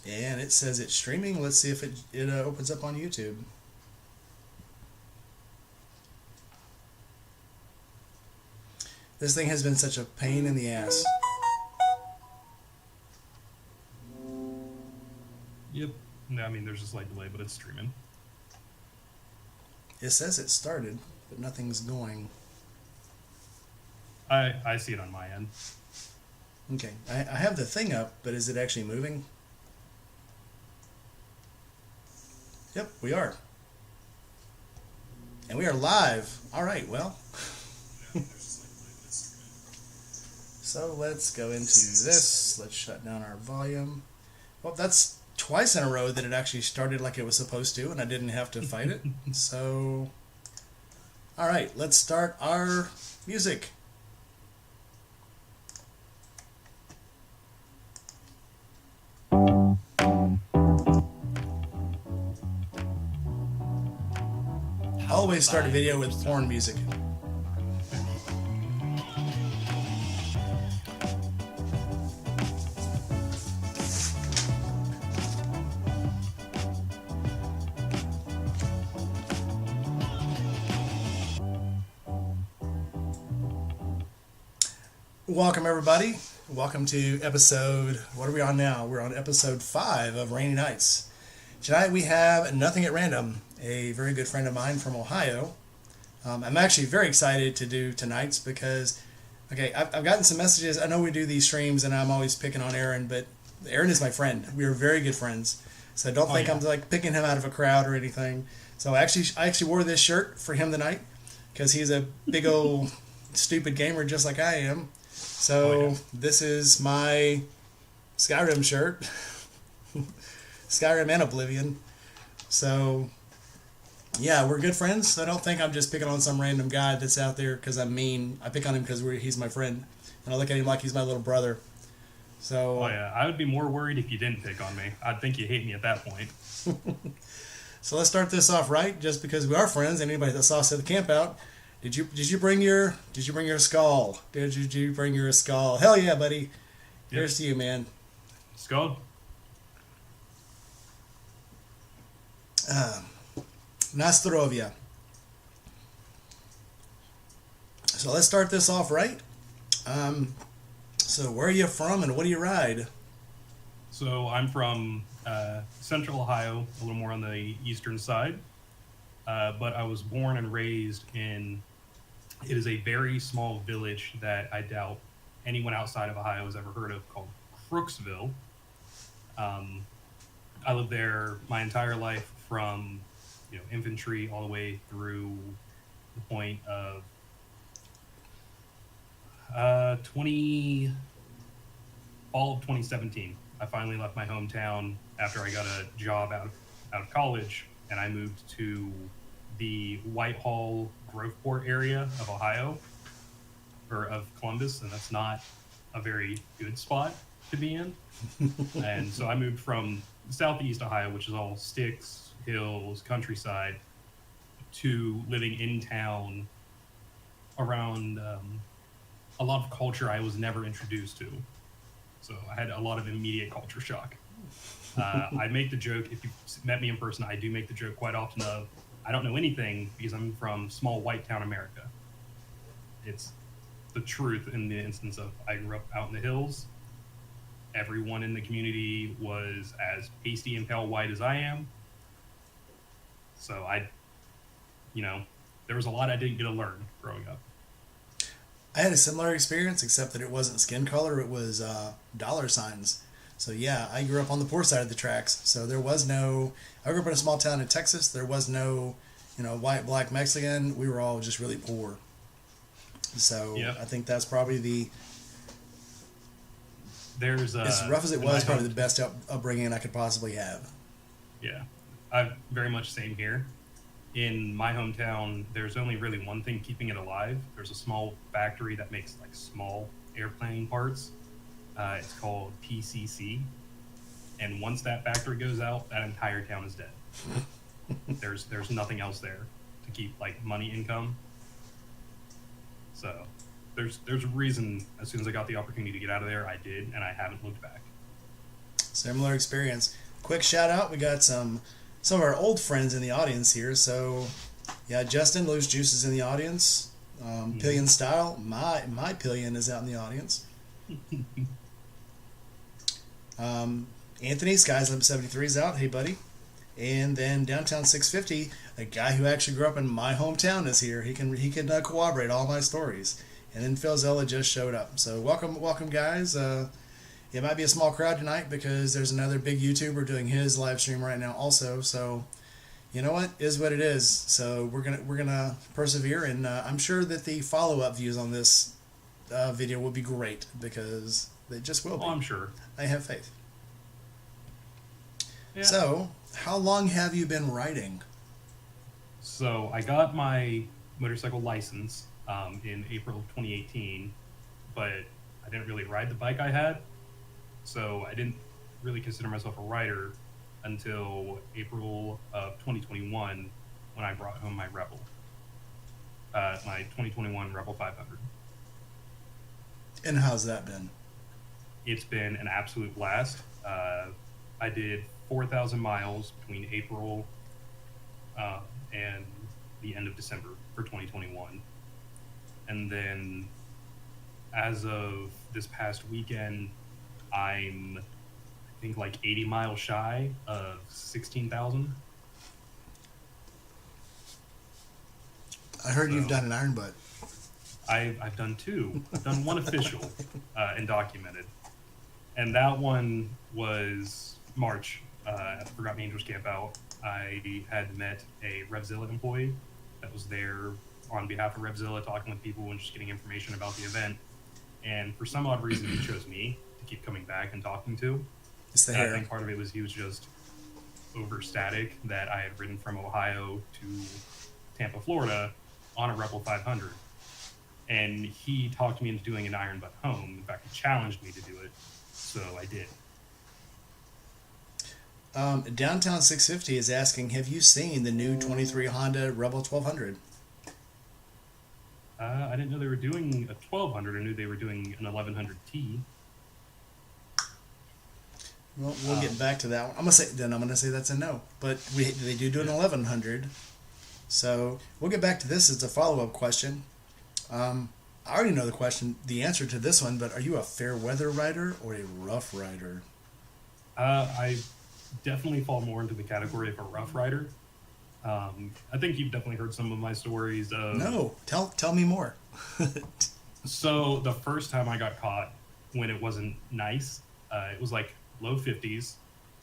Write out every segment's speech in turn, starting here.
And it says it's streaming. Let's see if it opens up on YouTube. This thing has been such a pain in the ass. Yep. No, I mean, there's a slight delay, but it's streaming. It says it started, but nothing's going. I see it on my end. Okay, I have the thing up, but is it actually moving? Yep, we are. And we are live. All right, well. So let's go into this. Let's shut down our volume. Well, that's twice in a row that it actually started like it was supposed to, and I didn't have to fight it. So, all right, let's start our music. Always start a video with porn music. Welcome, everybody. Welcome to episode, what are we on now? We're on episode 5 of Rainy Nights. Tonight we have Nothing at Random, a very good friend of mine from Ohio. I'm actually very excited to do tonight's because, okay, I've gotten some messages. I know we do these streams and I'm always picking on Aaron, but Aaron is my friend. We are very good friends. So don't think I'm like picking him out of a crowd or anything. So I actually wore this shirt for him tonight because he's a big old stupid gamer just like I am. So this is my Skyrim shirt. Skyrim and Oblivion. So, yeah, we're good friends. So I don't think I'm just picking on some random guy that's out there because I'm mean. I pick on him because he's my friend. And I look at him like he's my little brother. So. Oh, yeah. I would be more worried if you didn't pick on me. I'd think you hate me at that point. So let's start this off right, just because we are friends. And anybody that saw us at the camp out, did you bring your skull? Did you bring your skull? Hell yeah, buddy. Yep. Here's to you, man. Skull. Nastarovia. So let's start this off right. So where are you from and what do you ride? So I'm from Central Ohio, a little more on the eastern side. But I was born and raised in, it is a very small village that I doubt anyone outside of Ohio has ever heard of, called Crooksville. I lived there my entire life from, infantry all the way through the point of fall of 2017. I finally left my hometown after I got a job out of college, and I moved to the Whitehall, Groveport area of Ohio, or of Columbus, and that's not a very good spot to be in. And so I moved from southeast Ohio, which is all sticks, hills, countryside, to living in town around a lot of culture I was never introduced to. So I had a lot of immediate culture shock. I make the joke, if you've met me in person, I do make the joke quite often of, I don't know anything because I'm from small white town America. It's the truth in the instance of I grew up out in the hills. Everyone in the community was as pasty and pale white as I am. So there was a lot I didn't get to learn growing up. I had a similar experience, except that it wasn't skin color, it was dollar signs. So yeah, I grew up on the poor side of the tracks. So there was no, I grew up in a small town in Texas. There was no, white, black, Mexican. We were all just really poor. So I think that's probably as rough as it was, probably the best upbringing I could possibly have. Yeah, I very much same here. In my hometown, there's only really one thing keeping it alive. There's a small factory that makes like small airplane parts. It's called PCC. And once that factory goes out, that entire town is dead. There's nothing else there to keep like money income. So there's a reason as soon as I got the opportunity to get out of there, I did, and I haven't looked back. Similar experience. Quick shout out. We got some of our old friends in the audience here. So, yeah, Justin Loose Juice is in the audience. Pillion Style, my Pillion is out in the audience. Anthony Skies Limp 73 is out. Hey, buddy. And then Downtown 650, a guy who actually grew up in my hometown, is here. He can corroborate all my stories. And then Phil Zella just showed up. So welcome, guys. It might be a small crowd tonight because there's another big YouTuber doing his live stream right now also. So, you know what? Is what it is. So we're gonna persevere, and I'm sure that the follow-up views on this video will be great because they just will be. Oh, I'm sure. I have faith. Yeah. So, how long have you been riding? So I got my motorcycle license in April of 2018, but I didn't really ride the bike I had. So I didn't really consider myself a rider until April of 2021 when I brought home my Rebel, my 2021 Rebel 500. And how's that been? It's been an absolute blast. I did 4,000 miles between April and the end of December for 2021. And then as of this past weekend, I'm, I think, like 80 miles shy of 16,000. I heard you've done an iron butt. I've done two. I've done one official and documented. And that one was March at the Forgotten Angels Camp Out. I had met a Rev-It employee that was there on behalf of Rev-It, talking with people and just getting information about the event. And for some odd reason, he chose me to keep coming back and talking to. It's the and hair. I think part of it was he was just over ecstatic that I had ridden from Ohio to Tampa, Florida on a Rebel 500. And he talked me into doing an iron butt home. In fact, he challenged me to do it. So I did. Downtown 650 is asking, have you seen the new 23 Honda Rebel 1200? I didn't know they were doing a 1200. I knew they were doing an 1100T. Well, we'll get back to that one. I'm gonna say that's a no. But they do an 1100. So we'll get back to this as a follow-up question. I already know the answer to this one, but are you a fair weather rider or a rough rider? I definitely fall more into the category of a rough rider. I think you've definitely heard some of my stories. No, tell me more. So the first time I got caught when it wasn't nice, it was like low 50s,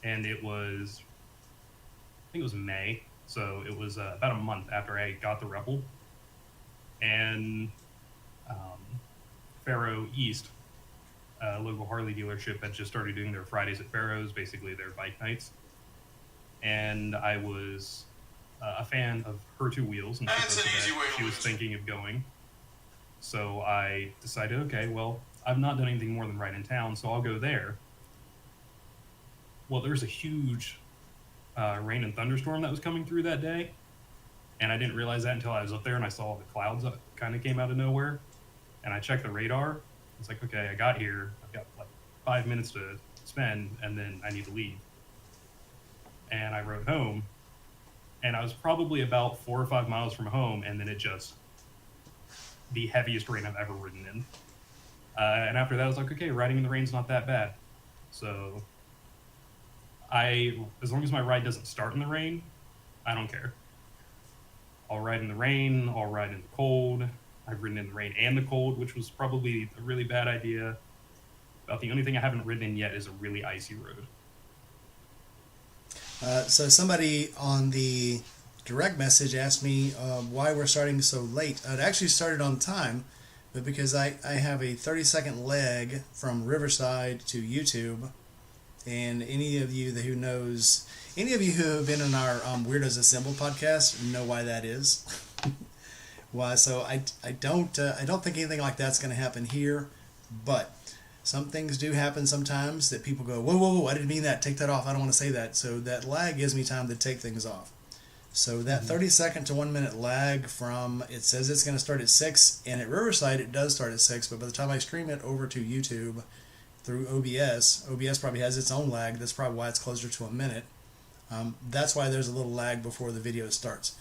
and it was, I think it was May, so it was about a month after I got the Rebel, and Faro East, a local Harley dealership, had just started doing their Fridays at Faro's, basically their bike nights, and I was a fan of her two wheels, and she was thinking of going. So I decided, okay, well, I've not done anything more than ride in town, so I'll go there. Well, there's a huge rain and thunderstorm that was coming through that day, and I didn't realize that until I was up there and I saw the clouds that kind of came out of nowhere, and I checked the radar. It's like, okay, I got here, I've got like 5 minutes to spend, and then I need to leave. And I rode home, and I was probably about 4 or 5 miles from home, and then it just, the heaviest rain I've ever ridden in. And after that, I was like, okay, riding in the rain's not that bad. So as long as my ride doesn't start in the rain, I don't care. I'll ride in the rain, I'll ride in the cold. I've ridden in the rain and the cold, which was probably a really bad idea. About the only thing I haven't ridden in yet is a really icy road. So somebody on the direct message asked me why we're starting so late. It actually started on time, but because I have a 30-second leg from Riverside to YouTube, and any of you who have been in our Weirdos Assemble podcast know why that is. Why? So I don't think anything like that's going to happen here, but some things do happen sometimes that people go, whoa, I didn't mean that, take that off, I don't want to say that. So that lag gives me time to take things off. So that 30-second to 1 minute lag from, it says it's going to start at 6, and at Riverside it does start at 6, but by the time I stream it over to YouTube, through OBS. OBS probably has its own lag. That's probably why it's closer to a minute. That's why there's a little lag before the video starts.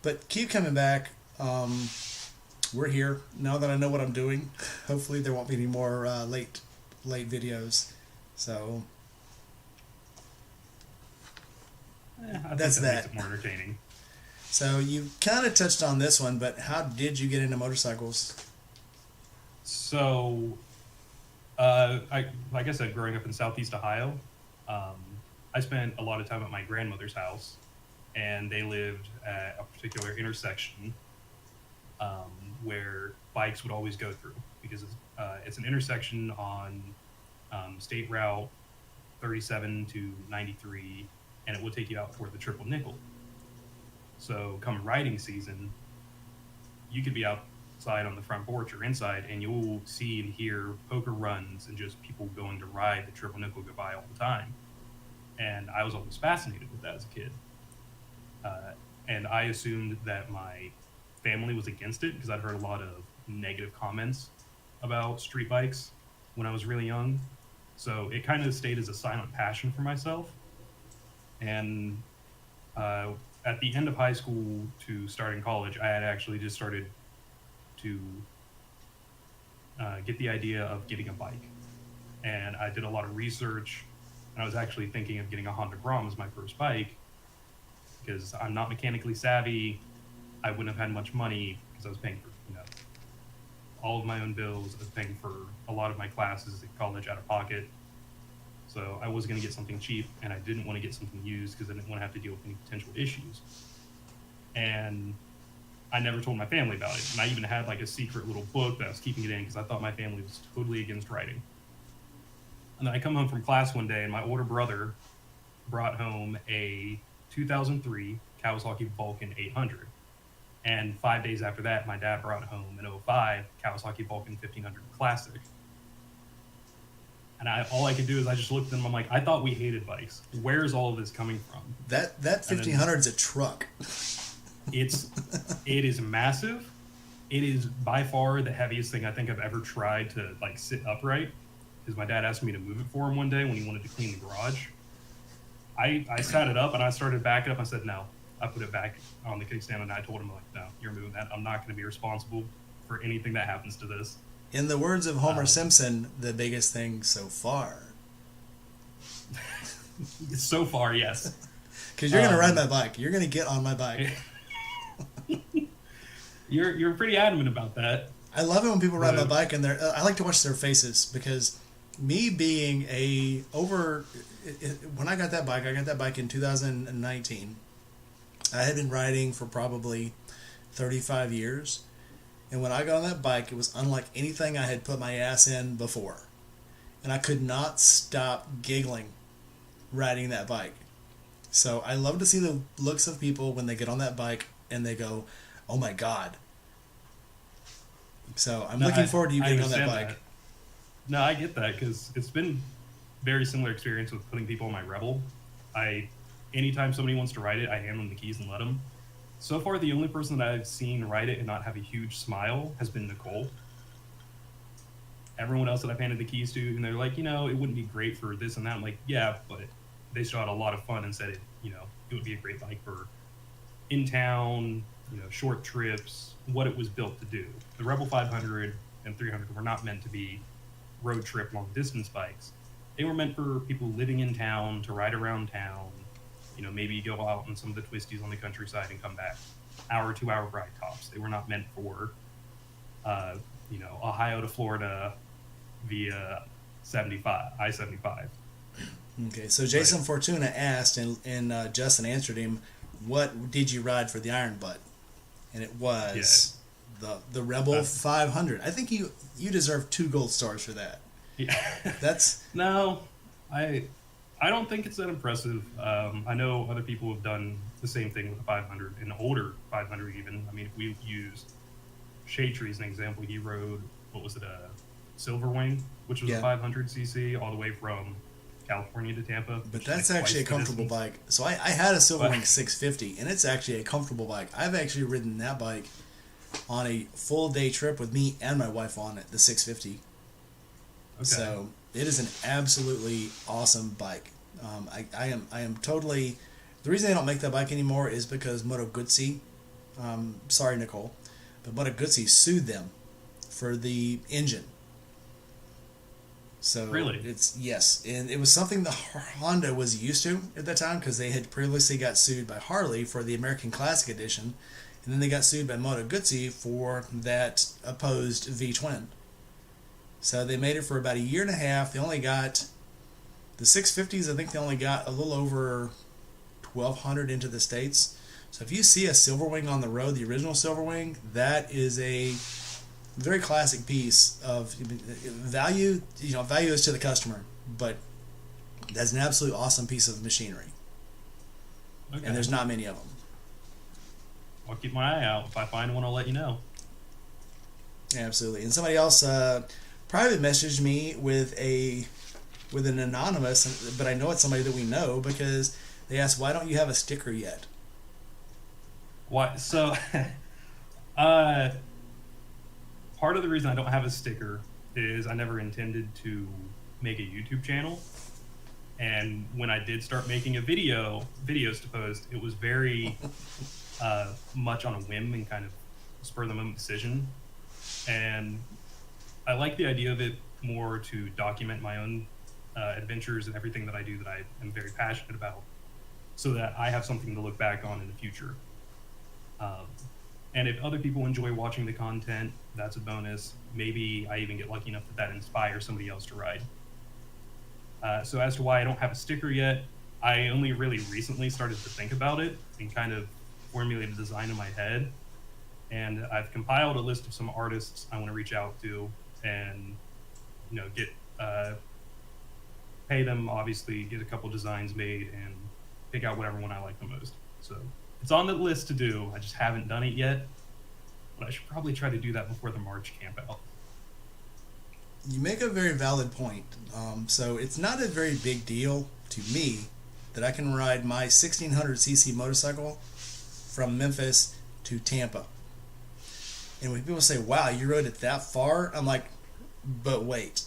But keep coming back. We're here now that I know what I'm doing. Hopefully there won't be any more late videos. So I that's think that that. makes it more entertaining. So you kind of touched on this one, but how did you get into motorcycles? So, like I said, growing up in Southeast Ohio, I spent a lot of time at my grandmother's house, and they lived at a particular intersection where bikes would always go through, because it's an intersection on State Route 37 to 93, and it will take you out for the triple nickel. So come riding season, you could be outside on the front porch or inside, and you'll see and hear poker runs and just people going to ride the triple nickel goodbye all the time. And I was always fascinated with that as a kid. And I assumed that my family was against it because I'd heard a lot of negative comments about street bikes when I was really young. So it kind of stayed as a silent passion for myself. And at the end of high school to starting college, I had actually just started to get the idea of getting a bike. And I did a lot of research, and I was actually thinking of getting a Honda Grom as my first bike, because I'm not mechanically savvy. I wouldn't have had much money because I was paying for, all of my own bills. I was paying for a lot of my classes at college out of pocket. So I was going to get something cheap, and I didn't want to get something used because I didn't want to have to deal with any potential issues. And I never told my family about it. And I even had like a secret little book that I was keeping it in because I thought my family was totally against riding. And then I come home from class one day, and my older brother brought home a 2003 Kawasaki Vulcan 800. And 5 days after that, my dad brought home an 05 Kawasaki Vulcan 1500 Classic. And all I could do is I just looked at them. I'm like, I thought we hated bikes. Where's all of this coming from? That 1500 is a truck. It is massive. It is by far the heaviest thing I think I've ever tried to like sit upright. Because my dad asked me to move it for him one day when he wanted to clean the garage. I sat it up and I started backing up. I said, no. I put it back on the kickstand, and I told him, like, no, you're moving that. I'm not going to be responsible for anything that happens to this. In the words of Homer Simpson, the biggest thing so far. So far, yes. Because you're going to ride my bike. You're going to get on my bike. You're pretty adamant about that. I love it when people ride my bike, and I like to watch their faces, because me being when I got that bike in 2019. I had been riding for probably 35 years. And when I got on that bike, it was unlike anything I had put my ass in before. And I could not stop giggling riding that bike. So I love to see the looks of people when they get on that bike and they go, oh my God. So I'm looking forward to you getting on that bike. That. No, I get that, because it's been very similar experience with putting people on my Rebel. Anytime somebody wants to ride it, I hand them the keys and let them. So far, the only person that I've seen ride it and not have a huge smile has been Nicole. Everyone else that I've handed the keys to, and they're like, it wouldn't be great for this and that. I'm like, yeah, but they still had a lot of fun and said it would be a great bike for in town, short trips, what it was built to do. The Rebel 500 and 300 were not meant to be road trip long distance bikes. They were meant for people living in town to ride around town. Maybe go out on some of the twisties on the countryside and come back. 2-hour ride tops. They were not meant for, Ohio to Florida via I-75. Okay, so Jason Fortuna asked, and Justin answered him, what did you ride for the Iron Butt? And it was the Rebel 500. I think you deserve 2 gold stars for that. Yeah. That's... No, I don't think it's that impressive. I know other people have done the same thing with the 500, an older 500 even. I mean, if we used Shaytree as an example, he rode, a Silverwing, which was a 500cc all the way from California to Tampa. But that's actually a comfortable bike. So I had a Silverwing 650, and it's actually a comfortable bike. I've actually ridden that bike on a full day trip with me and my wife on it, the 650. Okay. So It is an absolutely awesome bike. I am totally. The reason they don't make that bike anymore is because Moto Guzzi, sorry Nicole, but Moto Guzzi sued them for the engine. So Really? it's yes, and it was something the Honda was used to at that time because they had previously got sued by Harley for the American Classic Edition, and then they got sued by Moto Guzzi for that opposed V twin. So they made it for about a year and a half. They only got the 650s. I think they only got a little over 1,200 into the States. So if you see a Silverwing on the road, the original Silverwing, that is a very classic piece of value. Value is to the customer, but that's an absolute awesome piece of machinery. Okay. And there's not many of them. I'll keep my eye out. If I find one, I'll let you know. Yeah, absolutely. And somebody else private messaged me with an anonymous, but I know it's somebody that we know because they asked, "Why don't you have a sticker yet?" Why? So, part of the reason I don't have a sticker is I never intended to make a YouTube channel. And when I did start making videos to post, it was very much on a whim and kind of spur of the moment decision. And I like the idea of it more to document my own adventures and everything that I do that I am very passionate about, so that I have something to look back on in the future. And if other people enjoy watching the content, that's a bonus. Maybe I even get lucky enough that inspires somebody else to ride. So as to why I don't have a sticker yet, I only really recently started to think about it and kind of formulate a design in my head. And I've compiled a list of some artists I want to reach out to and, get pay them, obviously, get a couple designs made and pick out whatever one I like the most. So it's on the list to do. I just haven't done it yet, but I should probably try to do that before the March camp out. You make a very valid point. So it's not a very big deal to me that I can ride my 1600cc motorcycle from Memphis to Tampa. And when people say, "Wow, you rode it that far," I'm like, but wait.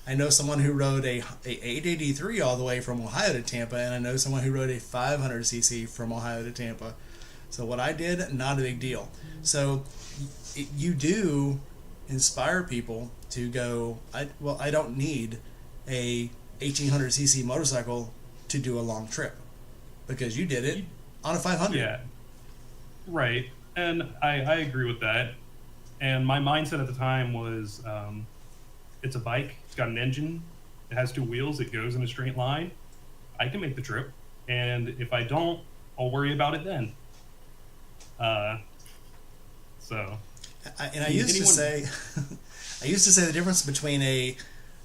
I know someone who rode a 883 all the way from Ohio to Tampa, and I know someone who rode a 500cc from Ohio to Tampa. So what I did, not a big deal. So you do inspire people to go, I don't need a 1800cc motorcycle to do a long trip, because you did it on a 500. Yeah, right. And I agree with that. And my mindset at the time was, it's a bike, it's got an engine, it has two wheels, it goes in a straight line. I can make the trip, and if I don't, I'll worry about it then. I used to say the difference between a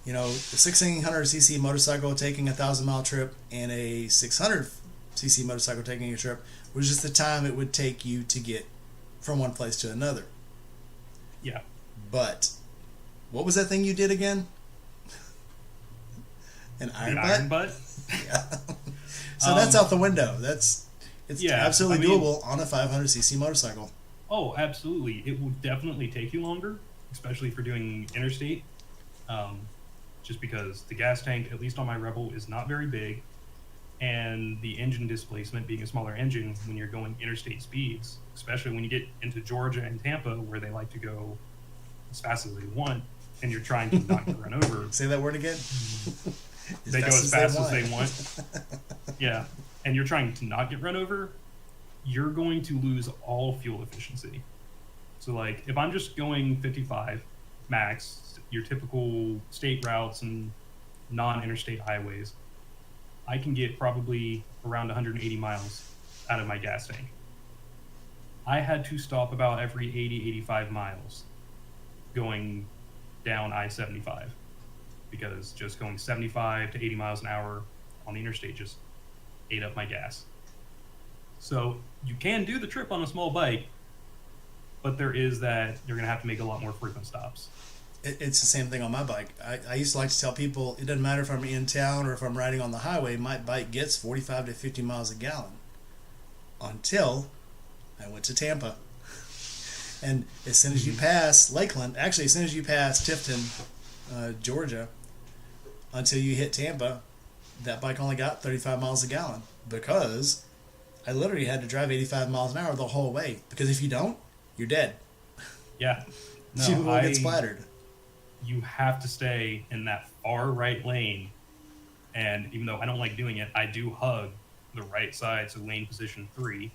1600cc motorcycle taking a 1,000-mile trip and a 600cc motorcycle taking a trip was just the time it would take you to get from one place to another. Yeah. But what was that thing you did again? An iron butt? Yeah. So that's out the window. It's absolutely doable on a 500cc motorcycle. Oh, absolutely. It will definitely take you longer, especially for doing interstate. Just because the gas tank, at least on my Rebel, is not very big, and the engine displacement being a smaller engine when you're going interstate speeds, especially when you get into Georgia and Tampa, where they like to go as fast as they want, and you're trying to not get run over. Say that word again. They go as fast as they want. Yeah, and you're trying to not get run over, you're going to lose all fuel efficiency. So, like, if I'm just going 55 max, your typical state routes and non-interstate highways, I can get probably around 180 miles out of my gas tank. I had to stop about every 80, 85 miles going down I-75, because just going 75 to 80 miles an hour on the interstate just ate up my gas. So you can do the trip on a small bike, but there is that you're going to have to make a lot more frequent stops. It's the same thing on my bike. I used to like to tell people, it doesn't matter if I'm in town or if I'm riding on the highway, my bike gets 45 to 50 miles a gallon. Until I went to Tampa. And as soon as you pass Lakeland, actually as soon as you pass Tifton, Georgia, until you hit Tampa. That bike only got 35 miles a gallon because I literally had to drive 85 miles an hour the whole way. Because if you don't, you're dead. Yeah. No, You will get splattered. You have to stay in that far right lane. And even though I don't like doing it, I do hug the right side, so lane position 3,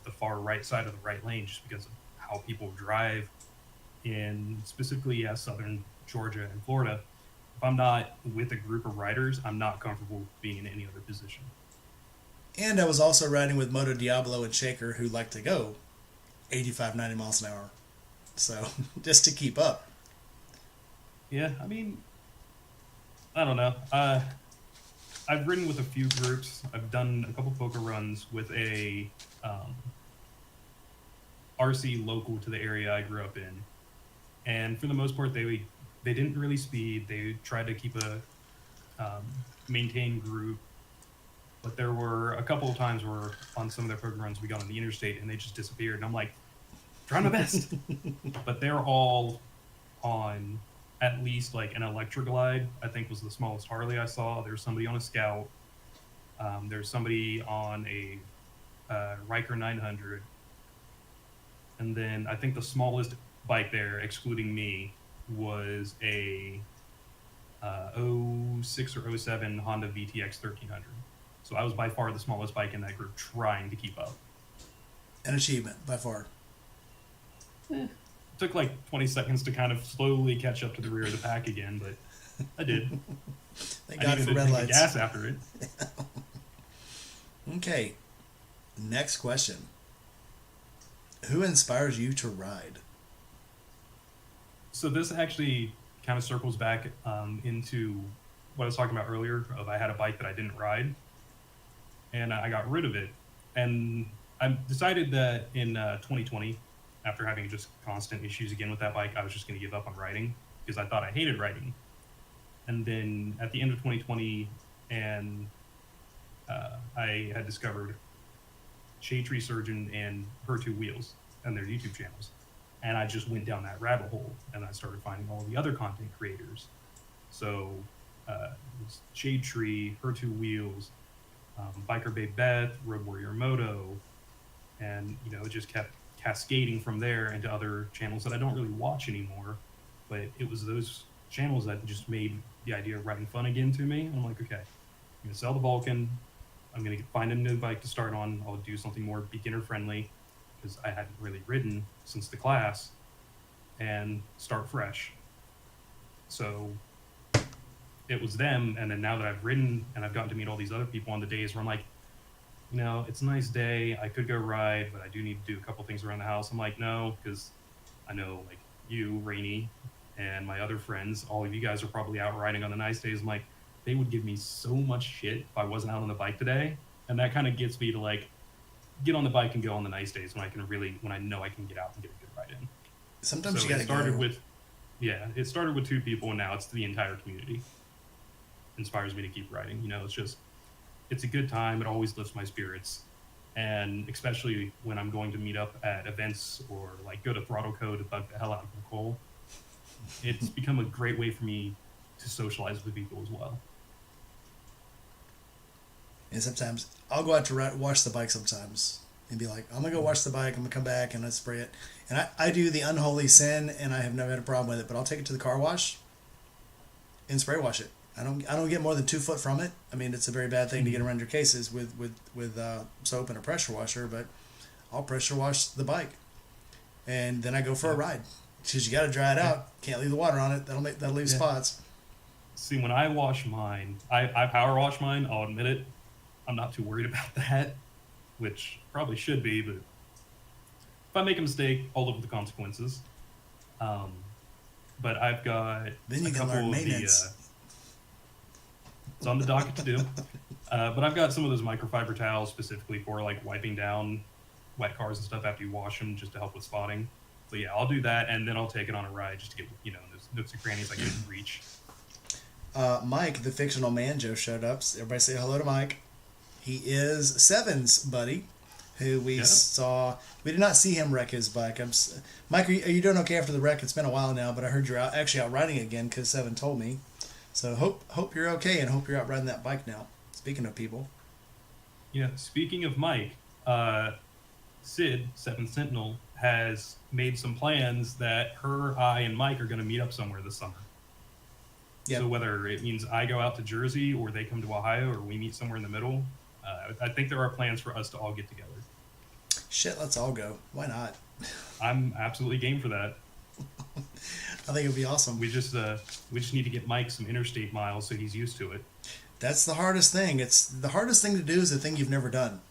the far right side of the right lane, just because of how people drive in specifically southern Georgia and Florida. If I'm not with a group of riders, I'm not comfortable being in any other position. And I was also riding with Moto Diablo and Shaker, who like to go 85, 90 miles an hour. So, just to keep up. Yeah, I mean, I don't know. I've ridden with a few groups. I've done a couple poker runs with a RC local to the area I grew up in. And for the most part, they didn't really speed. They tried to keep a maintained group. But there were a couple of times where on some of their poker runs we got on the interstate and they just disappeared. And I'm like, trying my best. But they're all on at least like an Electroglide, I think was the smallest Harley I saw. There's somebody on a Scout. There's somebody on a Riker 900. And then I think the smallest bike there, excluding me, was a 06 or 07 Honda VTX 1300. So I was by far the smallest bike in that group, trying to keep up. An achievement, by far. It took like 20 seconds to kind of slowly catch up to the rear of the pack again, but I did. Thank God for red lights. Gas after it. Okay. Next question. Who inspires you to ride? So this actually kind of circles back into what I was talking about earlier of I had a bike that I didn't ride and I got rid of it. And I decided that in 2020, after having just constant issues again with that bike, I was just going to give up on riding because I thought I hated riding. And then at the end of 2020, and I had discovered Shade Tree Surgeon and Her Two Wheels and their YouTube channels. And I just went down that rabbit hole and I started finding all the other content creators. So it was Shade Tree, Her Two Wheels, Biker Babe Beth, Road Warrior Moto, and it just kept cascading from there into other channels that I don't really watch anymore. But it was those channels that just made the idea of riding fun again to me. And I'm like, okay, I'm going to sell the Vulcan. I'm going to find a new bike to start on. I'll do something more beginner friendly because I hadn't really ridden since the class, and start fresh. So it was them. And then now that I've ridden and I've gotten to meet all these other people on the days where I'm like, it's a nice day. I could go ride, but I do need to do a couple things around the house. I'm like, no, because I know like you, Rainey, and my other friends, all of you guys are probably out riding on the nice days. I'm like, they would give me so much shit if I wasn't out on the bike today. And that kind of gets me to like get on the bike and go on the nice days when I know I can get out and get a good ride in. Sometimes so you gotta go. It started with 2 people and now it's the entire community. Inspires me to keep riding. It's a good time. It always lifts my spirits. And especially when I'm going to meet up at events or like go to Throttle Co to bug the hell out of Nicole, it's become a great way for me to socialize with people as well. And sometimes I'll go out to wash the bike sometimes and be like, I'm going to go wash the bike. I'm going to come back and I spray it. And I do the unholy sin and I have never had a problem with it, but I'll take it to the car wash and spray wash it. I don't get more than 2 foot from it. I mean, it's a very bad thing to get around your cases with soap and a pressure washer, but I'll pressure wash the bike. And then I go for a ride. Because you got to dry it out. Can't leave the water on it. That'll leave spots. See, when I wash mine, I power wash mine, I'll admit it. I'm not too worried about that, which probably should be, but if I make a mistake, I'll live with the consequences. But I've got then you can learn maintenance. It's on the docket to do. But I've got some of those microfiber towels specifically for like wiping down wet cars and stuff after you wash them, just to help with spotting. So yeah, I'll do that, and then I'll take it on a ride just to get those nooks and crannies I couldn't reach. Mike, the fictional man, Joe showed up. Everybody say hello to Mike. He is Seven's buddy, who we saw. We did not see him wreck his bike. Mike, are you doing okay after the wreck? It's been a while now, but I heard you're actually out riding again because Seven told me. So hope you're okay, and hope you're out riding that bike now. Speaking of people, Yeah. Speaking of Mike, Sid, Seventh Sentinel, has made some plans that her, I, and Mike are going to meet up somewhere this summer. yep. So whether it means I go out to Jersey or they come to Ohio or we meet somewhere in the middle, I think there are plans for us to all get together. Shit, let's all go. Why not? I'm absolutely game for that. I think it'd be awesome. We just need to get Mike some interstate miles so he's used to it. That's the hardest thing. It's the hardest thing to do is the thing you've never done.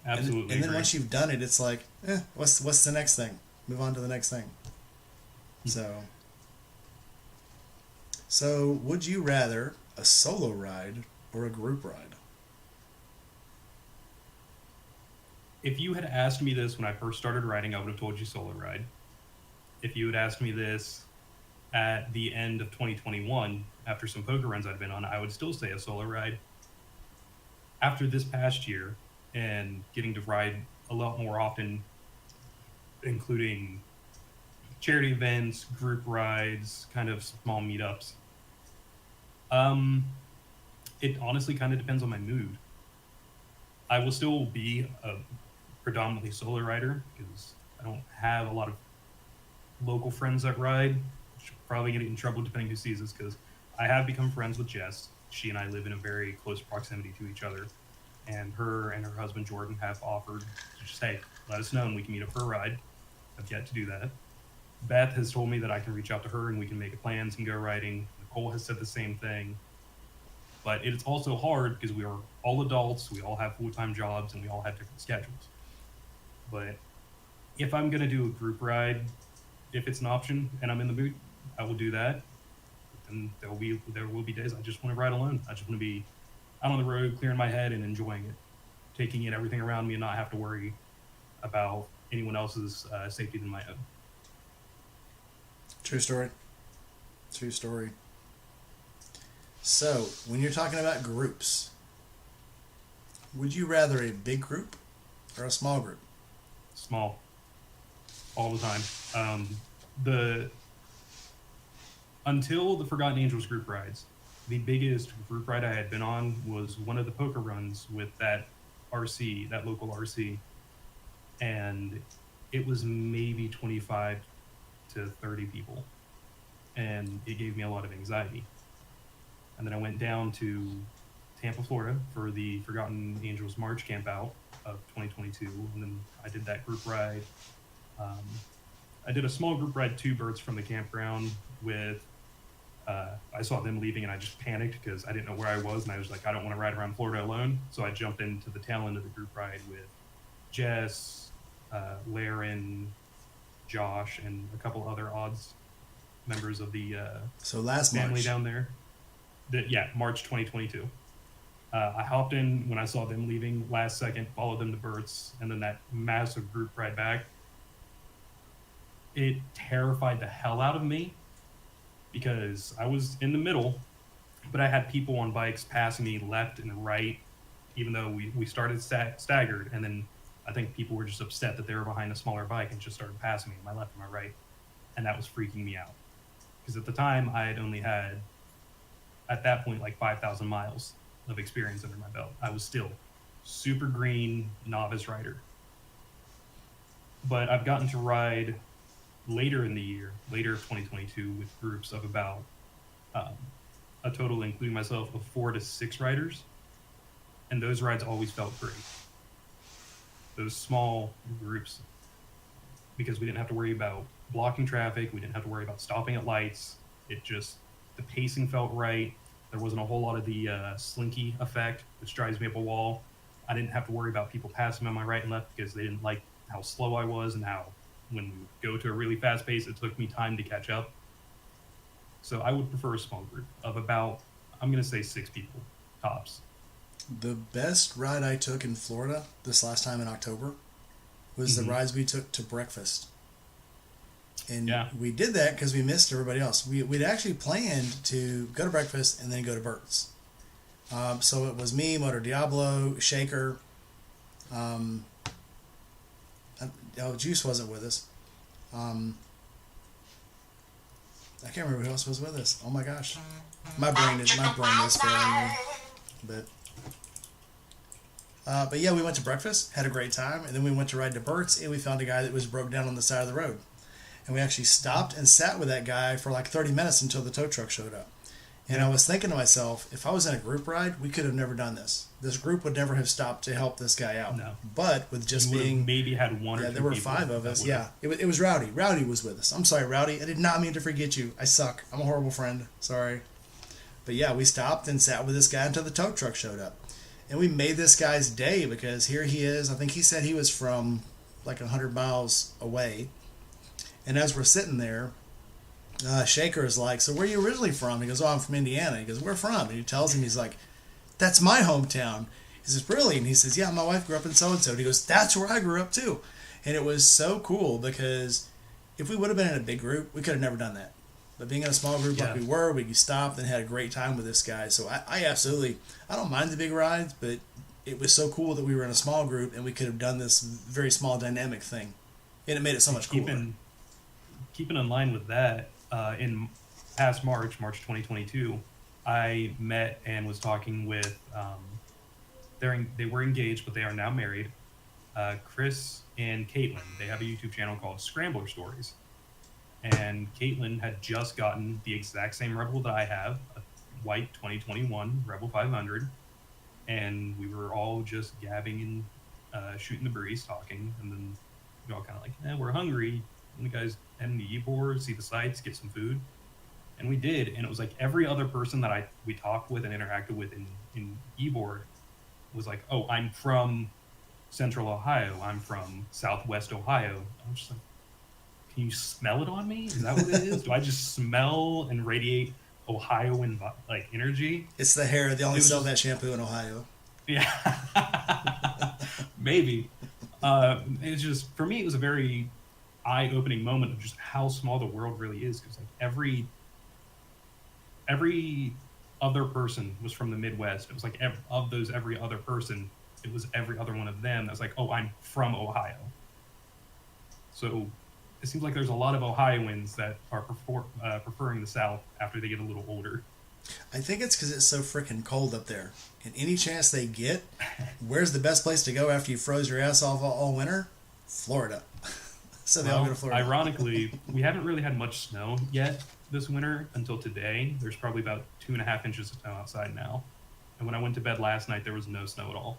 Absolutely. And then agree. once you've done it, it's like, what's the next thing? Move on to the next thing. So would you rather a solo ride or a group ride? If you had asked me this when I first started riding, I would have told you solo ride. If you had asked me this at the end of 2021, after some poker runs I'd been on, I would still say a solo ride. After this past year and getting to ride a lot more often, including charity events, group rides, kind of small meetups, it honestly kind of depends on my mood. I will still be a predominantly solo rider because I don't have a lot of local friends that ride. Which probably get in trouble depending who sees this because I have become friends with Jess. She and I live in a very close proximity to each other, and her husband Jordan have offered to just, hey, let us know and we can meet up for a ride. I've yet to do that. Beth has told me that I can reach out to her and we can make plans and go riding. Nicole has said the same thing. But it's also hard because we are all adults, we all have full-time jobs, and we all have different schedules. But if I'm going to do a group ride, if it's an option and I'm in the mood, I will do that. And there will be days I just want to ride alone. I just want to be out on the road, clearing my head and enjoying it, taking in everything around me and not have to worry about anyone else's safety than my own. True story. True story. So, when you're talking about groups, would you rather a big group or a small group? Small, all the time. Until the Forgotten Angels group rides, the biggest group ride I had been on was one of the poker runs with that RC, that local RC, and it was maybe 25 to 30 people, and it gave me a lot of anxiety. And then I went down to Tampa, Florida for the Forgotten Angels March camp out of 2022. And then I did that group ride. I did a small group ride to Birds from the campground with, I saw them leaving and I just panicked because I didn't know where I was. And I was like, I don't want to ride around Florida alone. So I jumped into the tail end of the group ride with Jess, Laren, Josh, and a couple other odds members of the so last family March. down there. March 2022. I hopped in when I saw them leaving last second, followed them to Burt's, and then that massive group ride back. It terrified the hell out of me because I was in the middle, but I had people on bikes passing me left and right, even though we started staggered, and then I think people were just upset that they were behind a smaller bike and just started passing me my left and my right, and that was freaking me out. Because at the time, I had only had, at that point, like 5,000 miles of experience under my belt. I was still super green novice rider. But I've gotten to ride later in the year, later of 2022, with groups of about a total, including myself, of 4 to 6 riders. And those rides always felt great. Those small groups, because we didn't have to worry about blocking traffic, we didn't have to worry about stopping at lights. The pacing felt right. There wasn't a whole lot of the slinky effect, which drives me up a wall. I didn't have to worry about people passing me on my right and left because they didn't like how slow I was and how when we go to a really fast pace, it took me time to catch up. So I would prefer a small group of about, I'm going to say 6 people, tops. The best ride I took in Florida this last time in October was the rides we took to breakfast. And we did that because we missed everybody else. We'd actually planned to go to breakfast and then go to Burt's. So it was me, Motor Diablo, Shaker. Juice wasn't with us. I can't remember who else was with us. Oh my gosh. My brain is failing me. But yeah, we went to breakfast, had a great time, and then we went to ride to Burt's, and we found a guy that was broke down on the side of the road. And we actually stopped and sat with that guy for like 30 minutes until the tow truck showed up. And I was thinking to myself, if I was in a group ride, we could have never done this. This group would never have stopped to help this guy out. No. But with just being... maybe had one or two there were people 5 of us. Yeah, it was Rowdy. Rowdy was with us. I'm sorry, Rowdy. I did not mean to forget you. I suck. I'm a horrible friend. Sorry. But yeah, we stopped and sat with this guy until the tow truck showed up. And we made this guy's day because here he is. I think he said he was from like 100 miles away. And as we're sitting there... Shaker is like, so where are you originally from? He goes, oh, I'm from Indiana. He goes, where from? And he tells him, he's like, that's my hometown. He says, really? And he says, yeah, my wife grew up in so-and-so. And he goes, that's where I grew up too. And it was so cool because if we would have been in a big group, we could have never done that. But being in a small group like we were, we stopped and had a great time with this guy. So I absolutely, I don't mind the big rides, but it was so cool that we were in a small group and we could have done this very small dynamic thing. And it made it so much cooler. Keeping in line with that, in past March 2022, I met and was talking with, they were engaged, but they are now married, Chris and Caitlin. They have a YouTube channel called Scrambler Stories. And Caitlin had just gotten the exact same Rebel that I have, a white 2021 Rebel 500. And we were all just gabbing and shooting the breeze, talking. And then we all kind of like, we're hungry. And the guys heading to Ybor, see the sights, get some food. And we did. And it was like every other person that we talked with and interacted with in Ybor was like, oh, I'm from Central Ohio. I'm from Southwest Ohio. I'm just like, can you smell it on me? Is that what it is? Do I just smell and radiate Ohioan like energy? It's the hair. They only sell that shampoo in Ohio. Yeah. Maybe. It's just, for me, it was a very eye-opening moment of just how small the world really is, because like every other person was from the Midwest. It was like every other person, it was every other one of them that was like, oh, I'm from Ohio. So it seems like there's a lot of Ohioans that are preferring the South after they get a little older. I think it's because it's so freaking cold up there, and any chance they get, where's the best place to go after you froze your ass off all winter? Florida. So they all go to Florida. Ironically, we haven't really had much snow yet this winter until today. There's probably about 2.5 inches of snow outside now. And when I went to bed last night, there was no snow at all.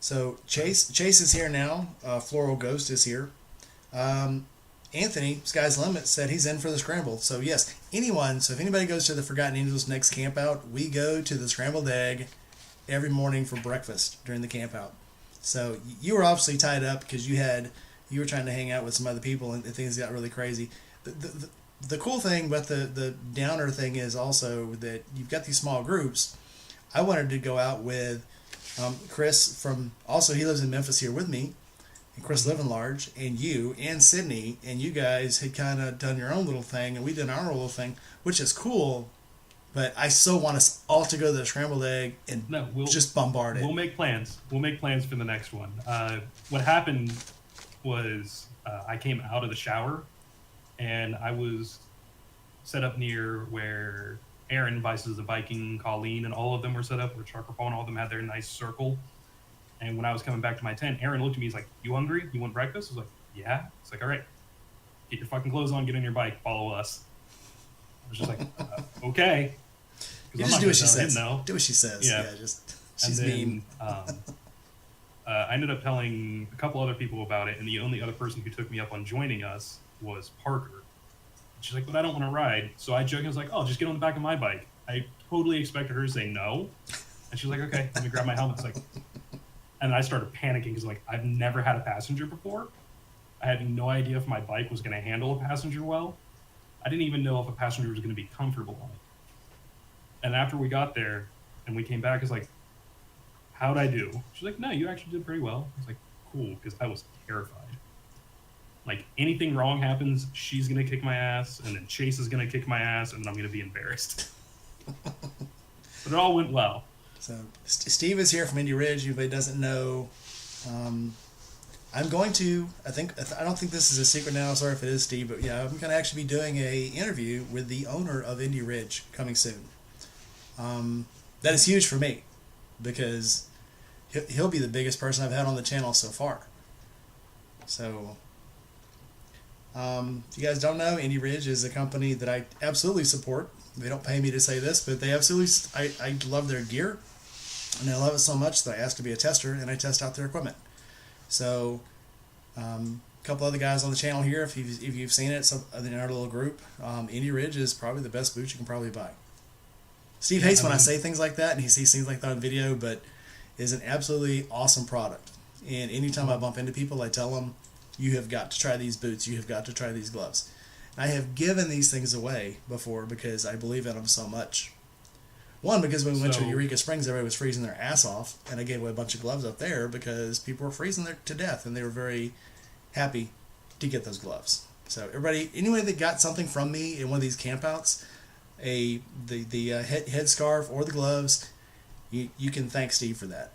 So Chase is here now. Floral Ghost is here. Anthony, Sky's Limit, said he's in for the scramble. So yes, anyone. So if anybody goes to the Forgotten Angels next camp out, we go to the scrambled egg every morning for breakfast during the camp out. So you were obviously tied up because you were trying to hang out with some other people and things got really crazy. The cool thing about the downer thing is also that you've got these small groups. I wanted to go out with Chris he lives in Memphis here with me, and Chris Living Large, and you and Sydney, and you guys had kind of done your own little thing, and we did our little thing, which is cool. But I so want us all to go to the scrambled egg and just bombard it. We'll make plans. We'll make plans for the next one. What happened was I came out of the shower, and I was set up near where Aaron, Vices the Viking, Colleen, and all of them were set up, where Trucker Paul and all of them had their nice circle. And when I was coming back to my tent, Aaron looked at me, he's like, you hungry? You want breakfast? I was like, yeah. It's like, all right, get your fucking clothes on, get on your bike, follow us. I was just like, okay. You just do what she says. Do what she says. Yeah, she's mean. I ended up telling a couple other people about it, and the only other person who took me up on joining us was Parker. She's like, but I don't want to ride. So I joked, I was like, oh, just get on the back of my bike. I totally expected her to say no. And she's like, okay, let me grab my helmet. It's like, and I started panicking because like I've never had a passenger before. I had no idea if my bike was going to handle a passenger well. I didn't even know if a passenger was going to be comfortable on it. And after we got there and we came back, it's like, how'd I do? She's like, no, you actually did pretty well. I was like, cool, because I was terrified. Like, anything wrong happens, she's going to kick my ass, and then Chase is going to kick my ass, and then I'm going to be embarrassed. But it all went well. So, Steve is here from Indy Ridge. Anybody doesn't know, I'm going to. I don't think this is a secret now. Sorry if it is, Steve, but yeah, I'm going to actually be doing a interview with the owner of Indie Ridge coming soon. That is huge for me because he'll be the biggest person I've had on the channel so far. So, if you guys don't know, Indie Ridge is a company that I absolutely support. They don't pay me to say this, but they absolutely. I love their gear, and I love it so much that I asked to be a tester, and I test out their equipment. So, a couple other guys on the channel here, if you've seen it, in our little group, Indie Ridge is probably the best boot you can probably buy. Steve hates when I say things like that, and he sees things like that on video, but it's an absolutely awesome product. And anytime I bump into people, I tell them, you have got to try these boots, you have got to try these gloves. And I have given these things away before because I believe in them so much. One, because when we went to Eureka Springs, everybody was freezing their ass off, and I gave away a bunch of gloves up there because people were freezing to death, and they were very happy to get those gloves. So everybody, anybody that got something from me in one of these campouts, the headscarf or the gloves, you can thank Steve for that,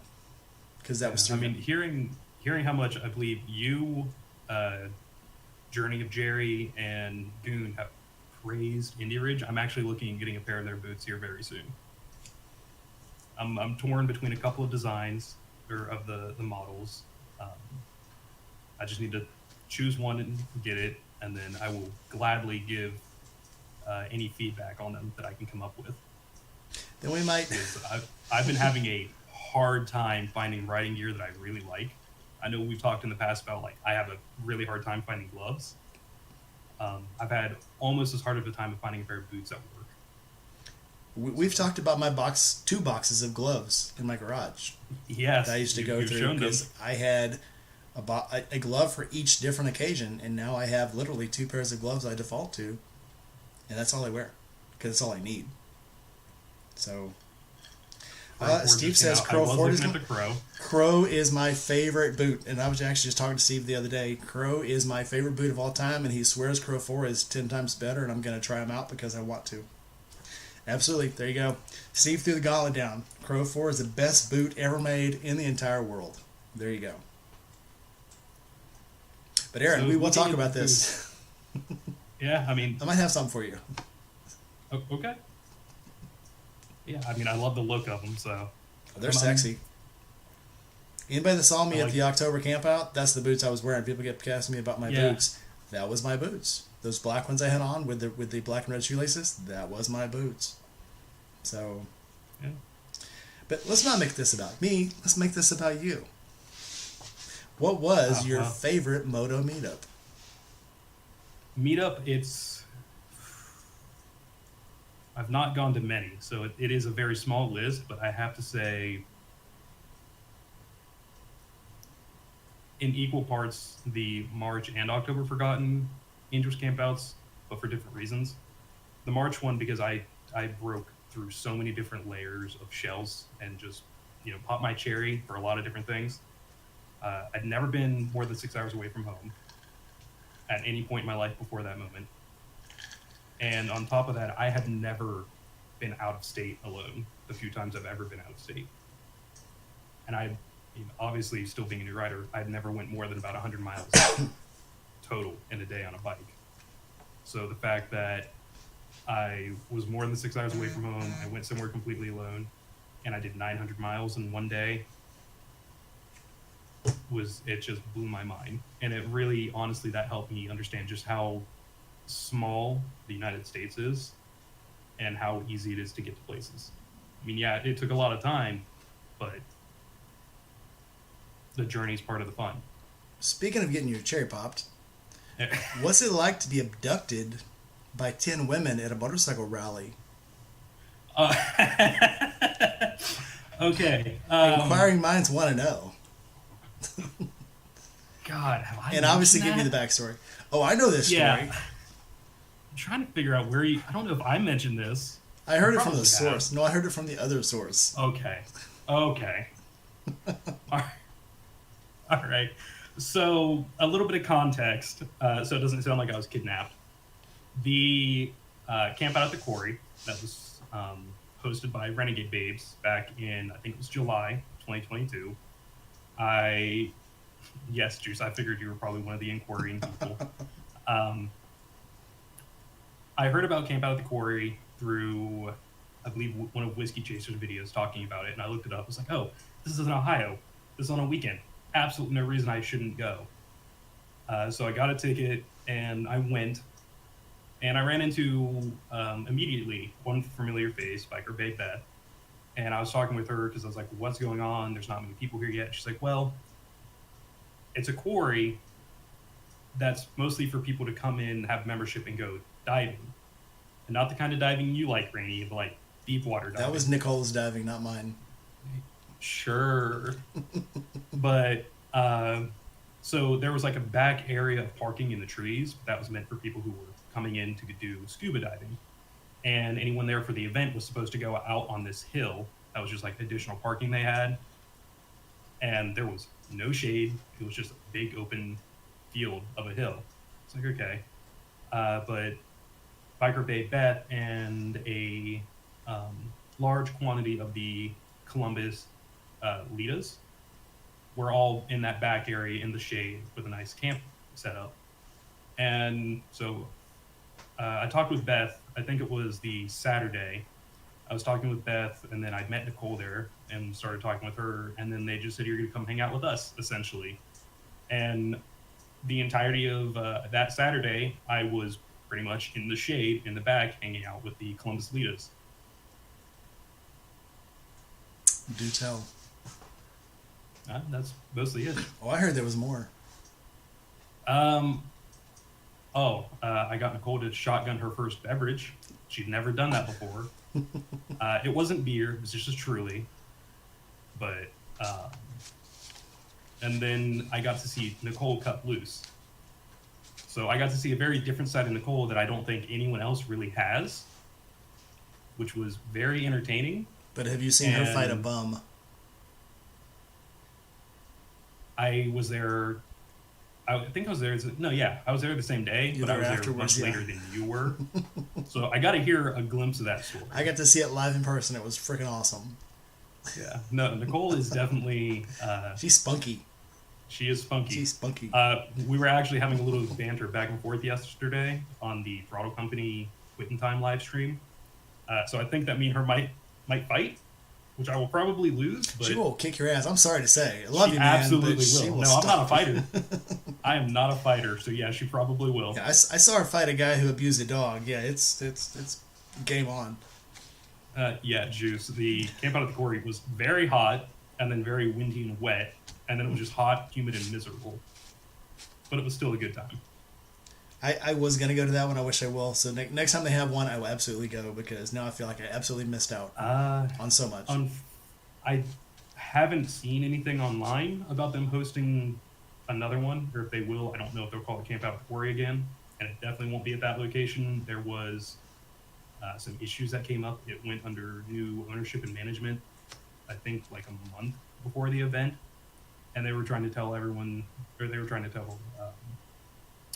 because that was. I mean, hearing how much I believe you, Journey of Jerry, and Goon have praised Indie Ridge, I'm actually looking at getting a pair of their boots here very soon. I'm torn between a couple of designs or of the models. I just need to choose one and get it, and then I will gladly give any feedback on them that I can come up with. Then we might. I've been having a hard time finding riding gear that I really like. I know we've talked in the past about I have a really hard time finding gloves. I've had almost as hard of a time of finding a pair of boots at work. We've talked about my two boxes of gloves in my garage. Yes, that I used to go through because I had a glove for each different occasion, and now I have literally 2 pairs of gloves I default to, and that's all I wear because it's all I need. So, Steve says Crow 4 is Crow is my favorite boot, and I was actually just talking to Steve the other day. Crow is my favorite boot of all time, and he swears Crow 4 is 10 times better, and I'm going to try them out because I want to. Absolutely. There you go. Steve threw the gauntlet down. Crow 4 is the best boot ever made in the entire world. There you go. But Aaron, we will talk about this. Yeah, I mean, I might have something for you. Okay. Yeah, I mean, I love the look of them, so. They're sexy. Anybody that saw me at the October campout, that's the boots I was wearing. People kept asking me about my boots. That was my boots. Those black ones I had on with the black and red shoelaces, that was my boots. So, yeah. But let's not make this about me. Let's make this about you. What was your favorite moto meetup? I've not gone to many, so it is a very small list, but I have to say, in equal parts, the March and October Forgotten Angels campouts, but for different reasons. The March one, because I broke through so many different layers of shells and just, popped my cherry for a lot of different things. I'd never been more than 6 hours away from home at any point in my life before that moment. And on top of that, I had never been out of state alone the few times I've ever been out of state. And I, obviously, still being a new rider, I'd never went more than about 100 miles total in a day on a bike. So the fact that I was more than 6 hours away from home, I went somewhere completely alone, and I did 900 miles in one day, it just blew my mind. And it really, honestly, that helped me understand just how small the United States is and how easy it is to get to places. I mean, yeah, it took a lot of time, but the journey's part of the fun. Speaking of getting your cherry popped, what's it like to be abducted by 10 women at a motorcycle rally? Okay. Inquiring minds want to know. God, have I and obviously give me the backstory. Oh, I know this story. Yeah. I'm trying to figure out I don't know if I mentioned this. I heard it from the source. No, I heard it from the other source. Okay. All right. So, a little bit of context, so it doesn't sound like I was kidnapped. The camp out at the quarry that was hosted by Renegade Babes back in, I think it was July 2022. I Yes, Juice. I figured you were probably one of the inquiring people. Um, I heard about Camp Out at the Quarry through, I believe, one of Whiskey Chaser's videos talking about it, and I looked it up. I was like, oh, this is in Ohio. This is on a weekend. Absolutely no reason I shouldn't go. So I got a ticket, and I went, and I ran into, immediately, one familiar face, Biker Babe Beth, and I was talking with her because I was like, what's going on? There's not many people here yet. She's like, well, it's a quarry that's mostly for people to come in, have membership, and go diving. And not the kind of diving you like, Rainy, but like deep water diving. That was Nicole's diving, not mine. Sure. But so there was like a back area of parking in the trees that was meant for people who were coming in to do scuba diving. And anyone there for the event was supposed to go out on this hill. That was just like additional parking they had. And there was no shade. It was just a big open field of a hill. It's like, okay. But Biker Bay Beth and a large quantity of the Columbus Litas were all in that back area in the shade with a nice camp set up. And so I talked with Beth. I think it was the Saturday. I was talking with Beth, and then I met Nicole there and started talking with her. And then they just said, you're going to come hang out with us, essentially. And the entirety of that Saturday, I was pretty much in the shade in the back hanging out with the Columbus Litas. Do tell. That's mostly it. Oh, I heard there was more. I got Nicole to shotgun her first beverage. She'd never done that before. It wasn't beer, it was just a Truly. But, and then I got to see Nicole cut loose. So I got to see a very different side of Nicole that I don't think anyone else really has, which was very entertaining. But have you seen her fight a bum? I was there. I think I was there. I was there the same day, but I was there much later than you were. So I got to hear a glimpse of that story. I got to see it live in person. It was freaking awesome. Yeah. No, Nicole is definitely... she's spunky. She is spunky. She's spunky. We were actually having a little banter back and forth yesterday on the Throttle Company Quitting Time live stream. So I think that me and her might fight, which I will probably lose. But she will kick your ass. I'm sorry to say. I love you, man. Absolutely will. No, I'm not a fighter. I am not a fighter. So yeah, she probably will. Yeah, I saw her fight a guy who abused a dog. Yeah, it's game on. Yeah, Juice. The Camp Out at the Quarry was very hot and then very windy and wet, and then it was just hot, humid, and miserable. But it was still a good time. I was going to go to that one. I wish I will. So next time they have one, I will absolutely go, because now I feel like I absolutely missed out on so much. I haven't seen anything online about them hosting another one, or if they will. I don't know if they'll call it Camp Out at the Quarry again, and it definitely won't be at that location. There was some issues that came up. It went under new ownership and management, I think like a month before the event, and they were trying to tell everyone, or they were trying to tell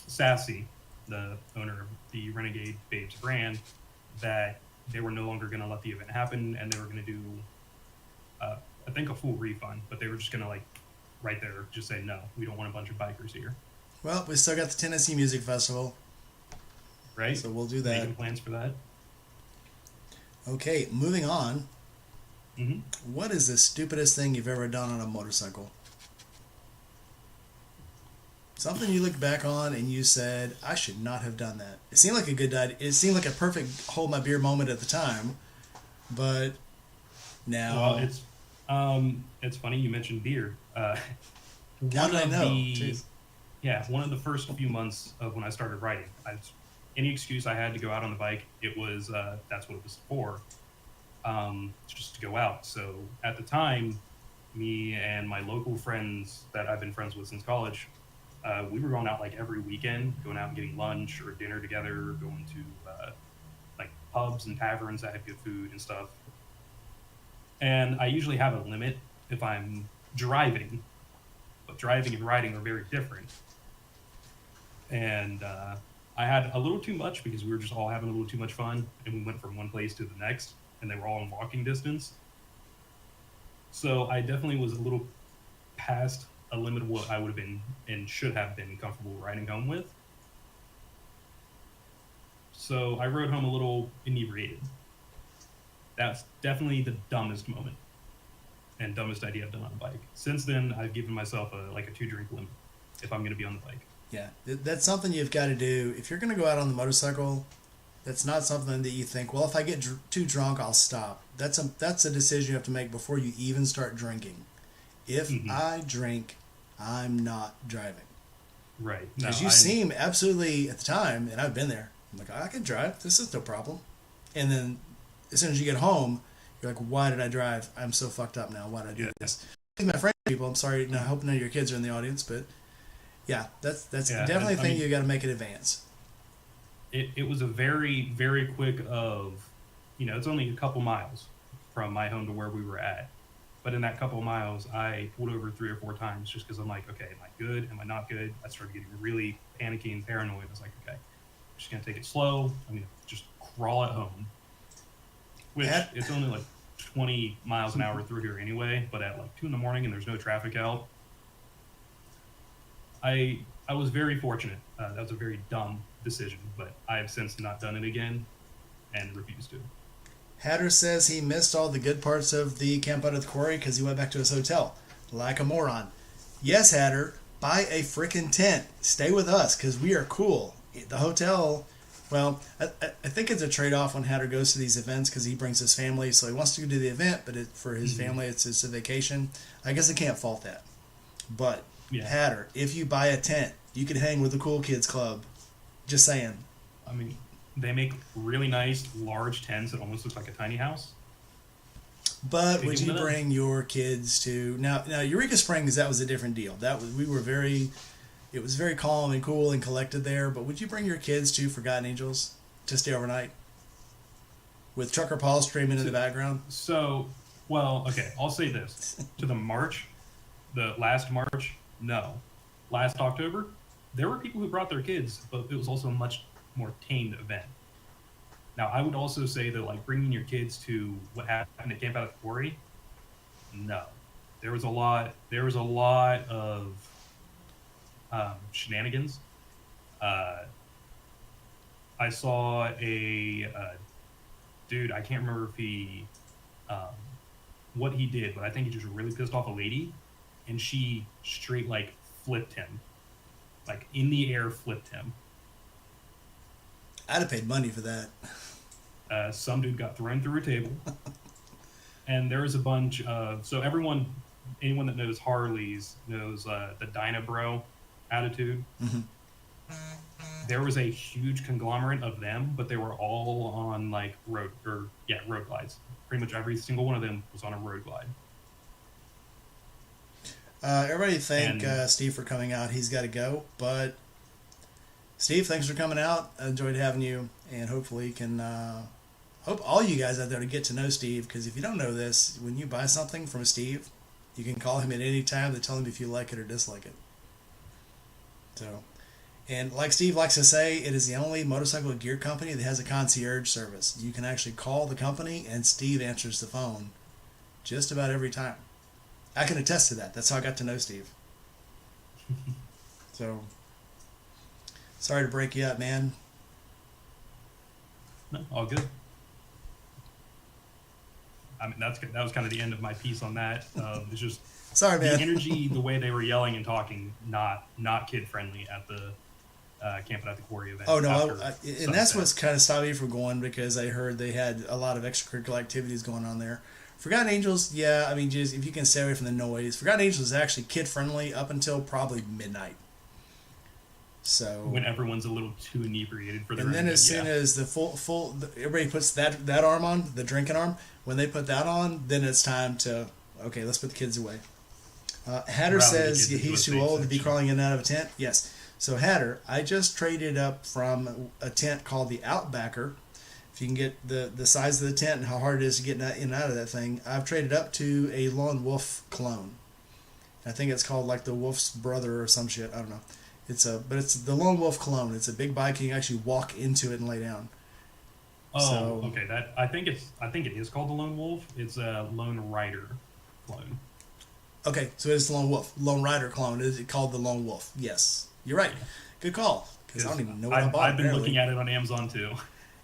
Sassy, the owner of the Renegade Babes brand, that they were no longer going to let the event happen, and they were going to do, I think, a full refund, but they were just going to, like, right there, just say, no, we don't want a bunch of bikers here. Well, we still got the Tennessee Music Festival. Right? So we'll do that. Making plans for that. Okay, moving on. Mm-hmm. What is the stupidest thing you've ever done on a motorcycle? Something you look back on and you said, I should not have done that. It seemed like a good idea. It seemed like a perfect hold my beer moment at the time, but now... Well, it's funny you mentioned beer. How did I know? Jeez. Yeah, one of the first few months of when I started riding, any excuse I had to go out on the bike, it was that's what it was for, just to go out. So at the time, me and my local friends that I've been friends with since college, we were going out like every weekend, going out and getting lunch or dinner together, going to like pubs and taverns that had good food and stuff. And I usually have a limit if I'm driving, but driving and riding are very different. And I had a little too much because we were just all having a little too much fun, and we went from one place to the next, and they were all in walking distance. So I definitely was a little past a limit of what I would have been and should have been comfortable riding home with. So I rode home a little inebriated. That's definitely the dumbest moment and dumbest idea I've done on a bike. Since then, I've given myself a 2-drink limit if I'm going to be on the bike. Yeah, that's something you've got to do. If you're going to go out on the motorcycle, that's not something that you think, well, if I get too drunk, I'll stop. That's a decision you have to make before you even start drinking. If I drink, I'm not driving. Right. Because you seem absolutely, at the time, and I've been there, I'm like, I can drive. This is no problem. And then as soon as you get home, you're like, why did I drive? I'm so fucked up now. Why did I do this? My friend people, I'm sorry, I hope none of your kids are in the audience, but yeah, that's definitely a thing you got to make in advance. It was a very, very quick it's only a couple miles from my home to where we were at. But in that couple of miles, I pulled over 3 or 4 times just because I'm like, okay, am I good? Am I not good? I started getting really panicky and paranoid. I was like, okay, I'm just going to take it slow. I'm going to just crawl at home. Which, it's only like 20 miles an hour through here anyway, but at like 2 in the morning and there's no traffic out. I was very fortunate. That was a very dumb decision, but I have since not done it again and refused to. Hatter says he missed all the good parts of the camp out at the quarry because he went back to his hotel. Like a moron. Yes, Hatter, buy a freaking tent. Stay with us because we are cool. The hotel, well, I think it's a trade-off when Hatter goes to these events because he brings his family, so he wants to go to the event, but for his family, it's a vacation. I guess I can't fault that. But, Hatter, if you buy a tent, you can hang with the Cool Kids Club. Just saying. I mean, they make really nice, large tents that almost look like a tiny house. But would you bring your kids to now Eureka Springs? That was a different deal. It was very calm and cool and collected there. But would you bring your kids to Forgotten Angels to stay overnight with Trucker Paul streaming in the background? So, well, okay, I'll say this: to the last March, no, last October, there were people who brought their kids, but it was also a much more tamed event. Now, I would also say that, like, bringing your kids to what happened at Camp Out at the Quarry, no. There was a lot of shenanigans. I saw a dude, I can't remember if he, what he did, but I think he just really pissed off a lady, and she straight, like, flipped him. Like, in the air, flipped him. I'd have paid money for that. Some dude got thrown through a table, and there was a bunch of anyone that knows Harleys knows the Dyna Bro attitude. Mm-hmm. There was a huge conglomerate of them, but they were all on like road glides. Pretty much every single one of them was on a road glide. Everybody thank Steve for coming out. He's got to go, but Steve, thanks for coming out. I enjoyed having you, and hopefully can hope all you guys out there to get to know Steve, because if you don't know this, when you buy something from Steve, you can call him at any time to tell him if you like it or dislike it. So, and like Steve likes to say, it is the only motorcycle gear company that has a concierge service. You can actually call the company, and Steve answers the phone just about every time. I can attest to that. That's how I got to know Steve. So, sorry to break you up, man. No, all good. I mean, that was kind of the end of my piece on that. It's just sorry, man. The energy, the way they were yelling and talking, not kid friendly at the Camp Out at the Quarry event. Oh no, and that's what's kind of stopped me from going, because I heard they had a lot of extracurricular activities going on there. Forgotten Angels, yeah, I mean, just if you can stay away from the noise. Forgotten Angels is actually kid friendly up until probably midnight. So when everyone's a little too inebriated for their and then as soon as the full everybody puts that arm on, the drinking arm, when they put that on, then it's time to okay, let's put the kids away. Hatter says he's too old to be crawling in and out of a tent. Yes. So Hatter, I just traded up from a tent called the Outbacker. If you can get the size of the tent and how hard it is to get in and out of that thing, I've traded up to a Lone Wolf clone. I think it's called like the Wolf's Brother or some shit. I don't know. But it's the Lone Wolf clone. It's a big bike. You can actually walk into it and lay down. Oh, okay. I think it is called the Lone Wolf. It's a Lone Rider clone. Okay, so it's the Lone Wolf. Lone Rider clone. Is it called the Lone Wolf? Yes. You're right. Good call. Because I don't even know what I bought. I've been looking at it on Amazon too.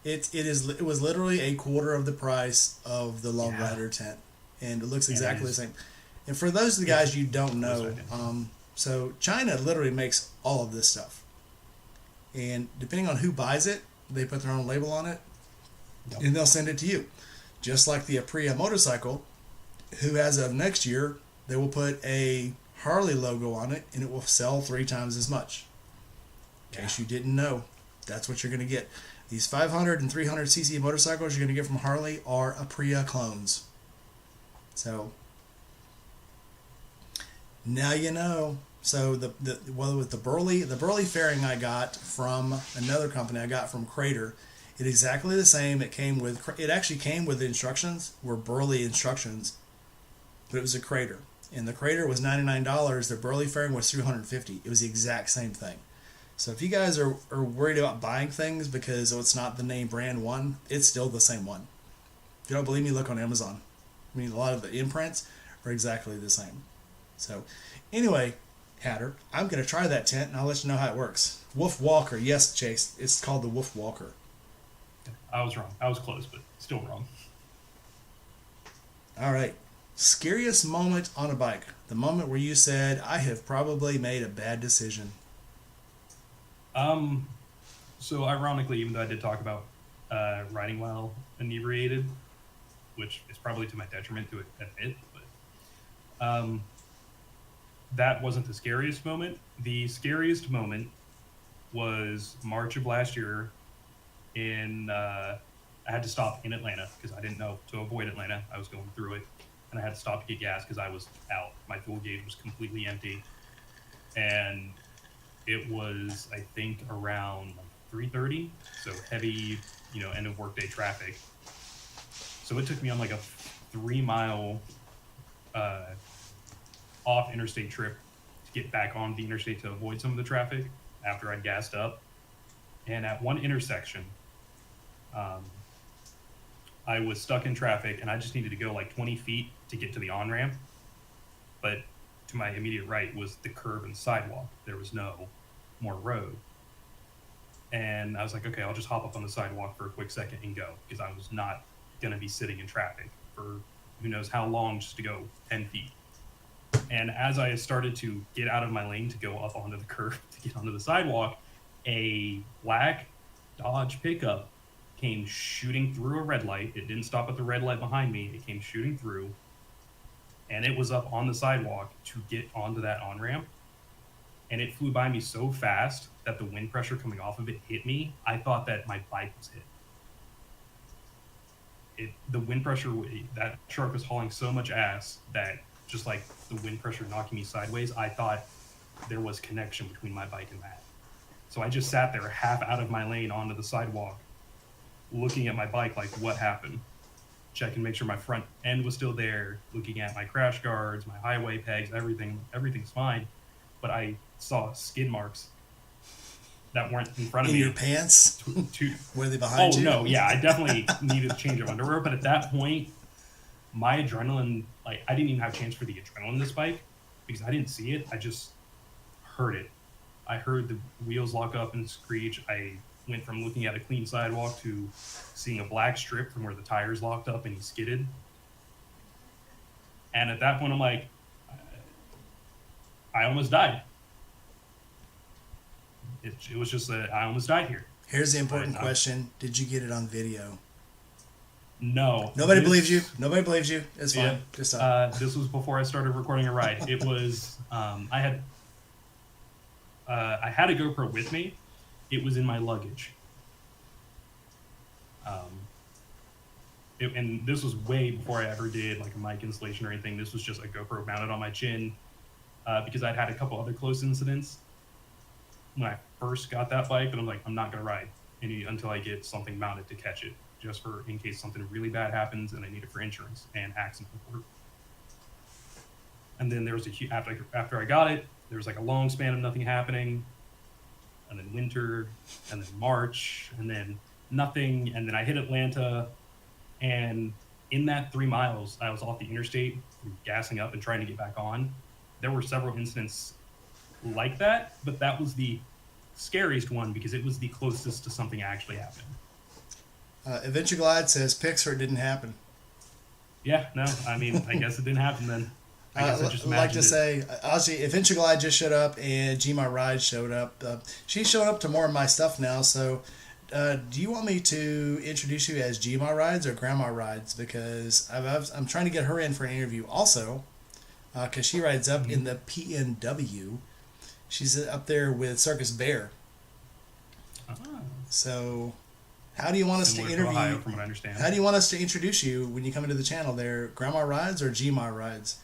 It was literally a quarter of the price of the Lone Rider tent, and it looks exactly the same. And for those of the guys you don't know, so China literally makes all of this stuff, and depending on who buys it, they put their own label on it, and they'll send it to you. Just like the Aprilia motorcycle, who as of next year they will put a Harley logo on it, and it will sell 3 times as much. In case you didn't know, that's what you're going to get. These 500 and 300cc motorcycles you're going to get from Harley are Aprilia clones. So now you know. So with the Burley fairing I got from another company, I got from Crater, it's exactly the same. It actually came with the instructions, were Burley instructions, but it was a Crater, and the Crater was $99. The Burley fairing was $350. It was the exact same thing. So if you guys are worried about buying things because it's not the name brand one, it's still the same one. If you don't believe me, look on Amazon. I mean, a lot of the imprints are exactly the same. So anyway, Hatter, I'm going to try that tent, and I'll let you know how it works. Wolf Walker. Yes, Chase, it's called the Wolf Walker. I was wrong. I was close, but still wrong. All right. Scariest moment on a bike. The moment where you said, I have probably made a bad decision. So ironically, even though I did talk about riding while inebriated, which is probably to my detriment to admit, but that wasn't the scariest moment. The scariest moment was March of last year. I had to stop in Atlanta because I didn't know to avoid Atlanta. I was going through it, and I had to stop to get gas because I was out. My fuel gauge was completely empty, and it was, I think, around 3:30, so heavy, end of workday traffic. So it took me on like a 3-mile off interstate trip to get back on the interstate to avoid some of the traffic after I'd gassed up. And at one intersection, I was stuck in traffic, and I just needed to go like 20 feet to get to the on-ramp. But to my immediate right was the curb and sidewalk. There was no more road. And I was like, okay, I'll just hop up on the sidewalk for a quick second and go, because I was not going to be sitting in traffic for who knows how long just to go 10 feet. And as I started to get out of my lane to go up onto the curb to get onto the sidewalk, a black Dodge pickup came shooting through a red light. It didn't stop at the red light behind me. It came shooting through, and it was up on the sidewalk to get onto that on-ramp. And it flew by me so fast that the wind pressure coming off of it hit me. I thought that my bike was hit. The wind pressure, that shark was hauling so much ass that just like the wind pressure knocking me sideways, I thought there was connection between my bike and that. So I just sat there half out of my lane onto the sidewalk, looking at my bike like, what happened? Checking, make sure my front end was still there, looking at my crash guards, my highway pegs, everything's fine. But I saw skid marks that weren't in front of me. In your pants? Were they behind you? Oh, no, yeah, I definitely needed to change of underwear. But at that point, my adrenaline, I didn't even have a chance for the adrenaline in this bike because I didn't see it. I just heard it. I heard the wheels lock up and screech. I went from looking at a clean sidewalk to seeing a black strip from where the tires locked up and he skidded. And at that point, I'm like, I almost died. It was just that I almost died here. Here's the important question. Did you get it on video? No. Nobody believes you. Nobody believes you. It's fine. Yeah, Just stop. this was before I started recording a ride. It was, I had a GoPro with me. It was in my luggage. And this was way before I ever did like a mic installation or anything. This was just a GoPro mounted on my chin because I'd had a couple other close incidents when I first got that bike. But I'm like, I'm not going to ride until I get something mounted to catch it, just for in case something really bad happens and I need it for insurance and accident report. And then there was after I got it, there was like a long span of nothing happening, and then winter, and then March, and then nothing, and then I hit Atlanta, and in that 3 miles, I was off the interstate, gassing up and trying to get back on. There were several incidents like that, but that was the scariest one because it was the closest to something actually happening. Adventure Glide says Pixar didn't happen. Yeah, no, I mean, I guess it didn't happen then. I guess I just like to imagined it. say, honestly, Adventure Glide just showed up and G My Ride showed up. She showed up to more of my stuff now. So, do you want me to introduce you as G My Rides or Grandma Rides? Because I'm trying to get her in for an interview also, because she rides up in the PNW. She's up there with Circus Bear. Ah, So, how do you want us to similar interview? Ohio, from what I understand. How do you want us to introduce you when you come into the channel? There, Grandma Rides or G My Rides?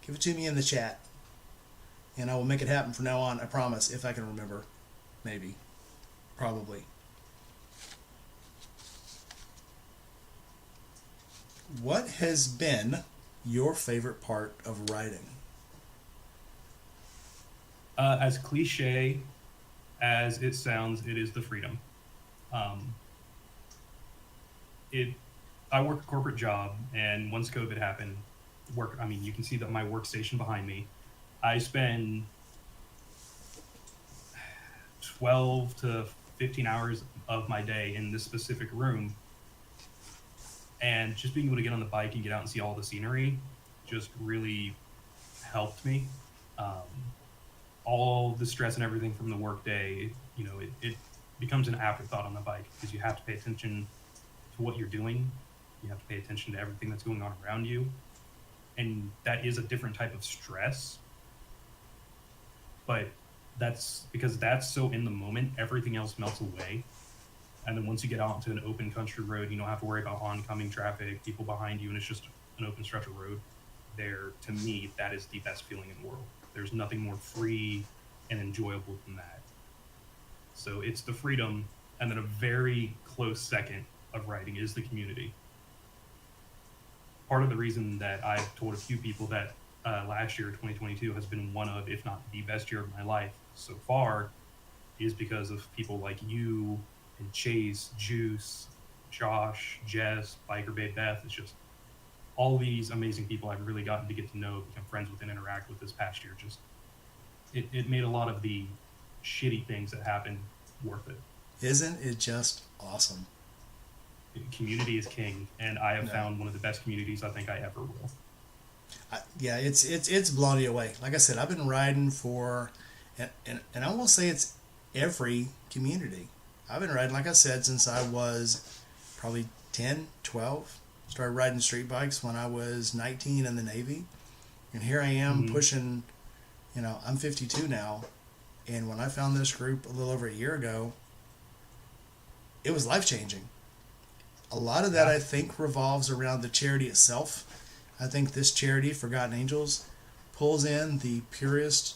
Give it to me in the chat, and I will make it happen from now on. I promise, if I can remember. Maybe, probably. What has been your favorite part of riding? As cliche as it sounds, it is the freedom. Um, it. I work a corporate job, and once COVID happened, I mean, you can see that my workstation behind me. I spend 12 to 15 hours of my day in this specific room, and just being able to get on the bike and get out and see all the scenery just really helped me. Um, all the stress and everything from the workday, it becomes an afterthought on the bike because you have to pay attention to what you're doing. You have to pay attention to everything that's going on around you. And that is a different type of stress. But that's because that's so in the moment, everything else melts away. And then once you get out into an open country road, you don't have to worry about oncoming traffic, people behind you, and it's just an open stretch of road. There, to me, that is the best feeling in the world. There's nothing more free and enjoyable than that. So it's the freedom, and then a very close second of riding is the community. Part of the reason that I've told a few people that last year, 2022, has been one of, if not the best year of my life so far, is because of people like you and Chase, Juice, Josh, Jess, Biker Babe Beth. It's just all these amazing people I've really gotten to get to know, become friends with, and interact with this past year. Just it made a lot of the shitty things that happened worth it. Isn't it just awesome? Community is king, and I have found one of the best communities I think I ever will. Yeah, it's blown you away. Like I said, I've been riding for, and I won't say it's every community. I've been riding, like I said, since I was probably 10, 12. Started riding street bikes when I was 19 in the Navy. And here I am pushing, I'm 52 now. And when I found this group a little over a year ago, it was life-changing. A lot of that, I think, revolves around the charity itself. I think this charity, Forgotten Angels, pulls in the purest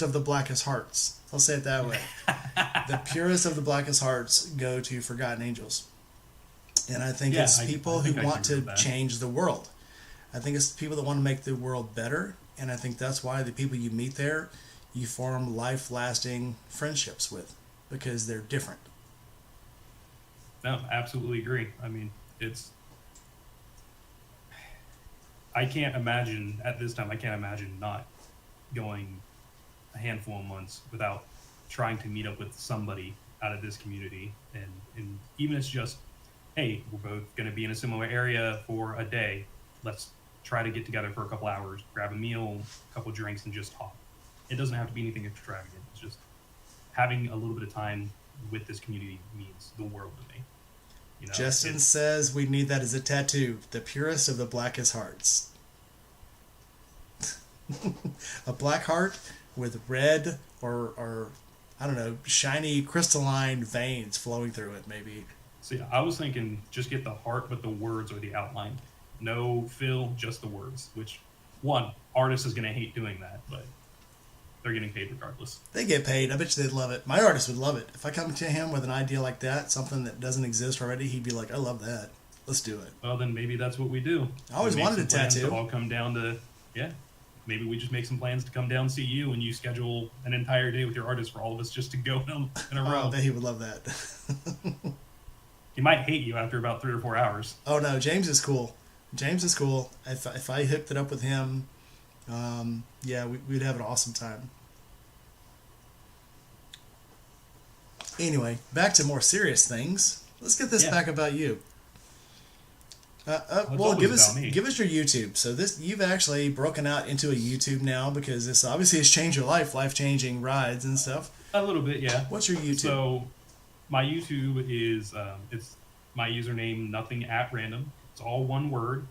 of the blackest hearts. I'll say it that way. The purest of the blackest hearts go to Forgotten Angels. And I think it's people who want to change the world. I think it's people that want to make the world better. And I think that's why the people you meet there, you form life-lasting friendships with, because they're different. No, absolutely agree. I mean, I can't imagine, at this time, not going a handful of months without trying to meet up with somebody out of this community. And even if it's just, hey, we're both going to be in a similar area for a day. Let's try to get together for a couple hours, grab a meal, a couple drinks, and just talk. It doesn't have to be anything extravagant. It's just having a little bit of time with this community means the world to me. Justin says we need that as a tattoo. The purest of the blackest hearts. A black heart with red or I don't know, shiny crystalline veins flowing through it, maybe. See, I was thinking just get the heart with the words or the outline. No fill, just the words. Which, one, artist is going to hate doing that, but they're getting paid regardless. They get paid. I bet you they'd love it. My artist would love it. If I come to him with an idea like that, something that doesn't exist already, he'd be like, I love that. Let's do it. Well, then maybe that's what we do. I always wanted a tattoo. To all come down to, maybe we just make some plans to come down and see you, and you schedule an entire day with your artist for all of us just to go in a row. I bet he would love that. He might hate you after about 3 or 4 hours. Oh, no. James is cool. James is cool. If I hooked it up with him, yeah, we'd have an awesome time. Anyway, back to more serious things. Let's get this Yeah. back about you. Well, it's Well, always about me. give us your YouTube. So this you've actually broken out into a YouTube now because this obviously has changed your life changing rides and stuff. A little bit, yeah. What's your YouTube? So my YouTube is it's my username nothing at random. It's all one word,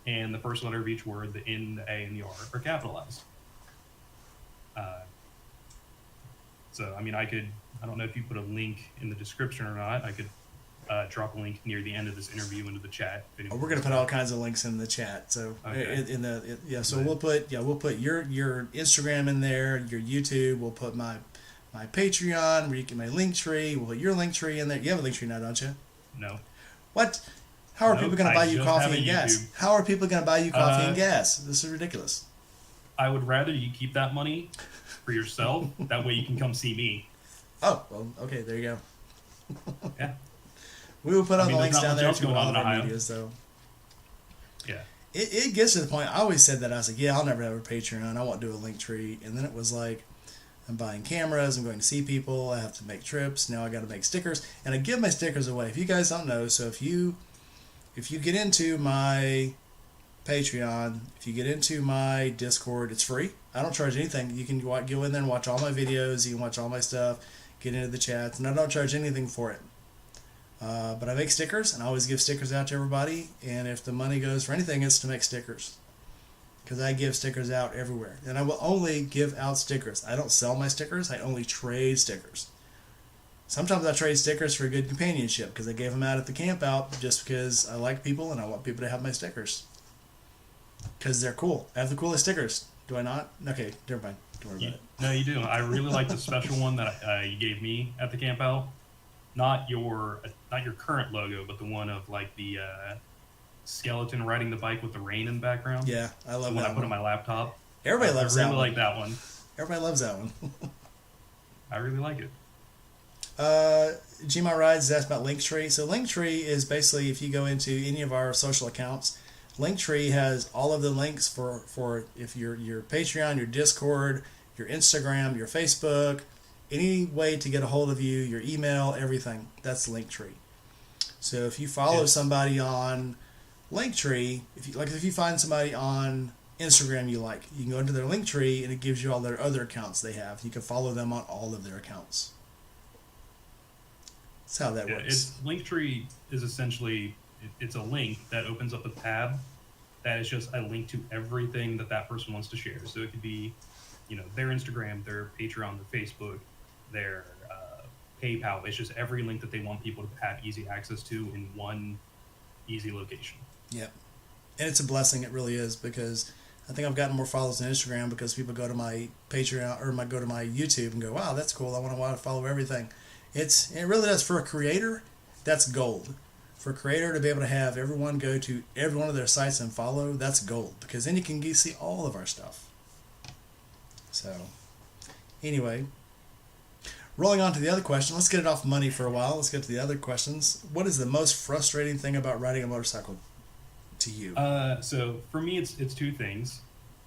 and the first letter of each word, the N, the A, and the R are capitalized. Uh, so I mean, I don't know if you put a link in the description or not. I could drop a link near the end of this interview into the chat. Oh, we're gonna put all kinds of links in the chat. So Okay. yeah. So we'll put your Instagram in there, your YouTube. We'll put my Patreon where you can my link tree. We'll put your link tree in there. You have a link tree now, don't you? No. What? How are Nope, people gonna I buy you just have coffee a and gas? YouTube. How are people gonna buy you coffee and gas? This is ridiculous. I would rather you keep that money for yourself. That way you can come see me. Oh, well, okay, there you go. Yeah. We will put all I mean, the there's links not down much there else to going all on of in our Ohio. media. So Yeah. it gets to the point. I always said that I was like, yeah, I'll never have a Patreon. I won't do a link tree. And then it was like, I'm buying cameras. I'm going to see people. I have to make trips. Now I got to make stickers, and I give my stickers away. If you guys don't know, so if you get into my Patreon, if you get into my Discord, it's free. I don't charge anything. You can go in there and watch all my videos. You can watch all my stuff. Get into the chats, and I don't charge anything for it. But I make stickers, and I always give stickers out to everybody. And if the money goes for anything, it's to make stickers. Because I give stickers out everywhere. And I will only give out stickers. I don't sell my stickers, I only trade stickers. Sometimes I trade stickers for good companionship because I gave them out at the camp out just because I like people and I want people to have my stickers. Because they're cool. I have the coolest stickers. Do I not? Okay, never mind. Don't worry about it. No, you do. I really like the special one that you gave me at the camp out. Not your current logo, but the one of like the skeleton riding the bike with the rain in the background. Yeah, I love the one that I put one. on my laptop. Everybody loves I that really one. like that one. Everybody loves that one. I really like it. Gmail Rides asked about Linktree. So Linktree is basically if you go into any of our social accounts, Linktree has all of the links for if your Patreon, your Discord, your Instagram, your Facebook, any way to get a hold of you, your email, everything. That's Linktree. So if you follow somebody on Linktree, if you find somebody on Instagram you like, you can go into their Linktree and it gives you all their other accounts they have. You can follow them on all of their accounts. That's how that works. Linktree is essentially it's a link that opens up a tab that is just a link to everything that person wants to share. So it could be, their Instagram, their Patreon, their Facebook, their PayPal. It's just every link that they want people to have easy access to in one easy location. Yep. And it's a blessing, it really is, because I think I've gotten more followers on Instagram because people go to my Patreon or go to my YouTube and go, wow, that's cool. I want to follow everything. It really does. For a creator, that's gold. For a creator to be able to have everyone go to every one of their sites and follow, that's gold, because then you can see all of our stuff. So, anyway, rolling on to the other question. Let's get it off money for a while. Let's get to the other questions. What is the most frustrating thing about riding a motorcycle to you? So for me, it's two things.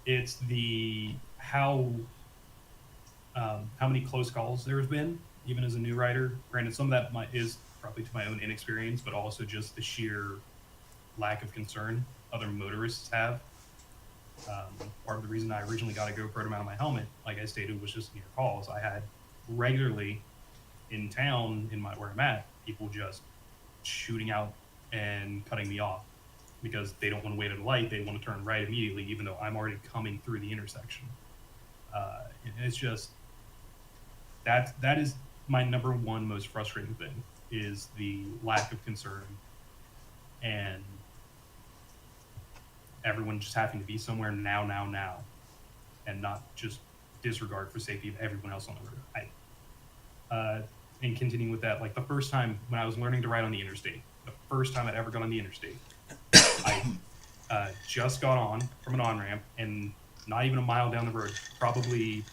It's the how many close calls there have been, even as a new rider. Granted, some of that is probably to my own inexperience, but also just the sheer lack of concern other motorists have. Part of the reason I originally got a GoPro to mount my helmet, like I stated, was just near calls. I had regularly in town, where I'm at, people just shooting out and cutting me off because they don't want to wait at a light. They want to turn right immediately, even though I'm already coming through the intersection. And it's just that is my number one most frustrating thing, is the lack of concern and everyone just having to be somewhere now, and not just disregard for safety of everyone else on the road. And continuing with that, like the first time when I was learning to ride on the interstate, the first time I'd ever got on the interstate, I just got on from an on-ramp, and not even a mile down the road, probably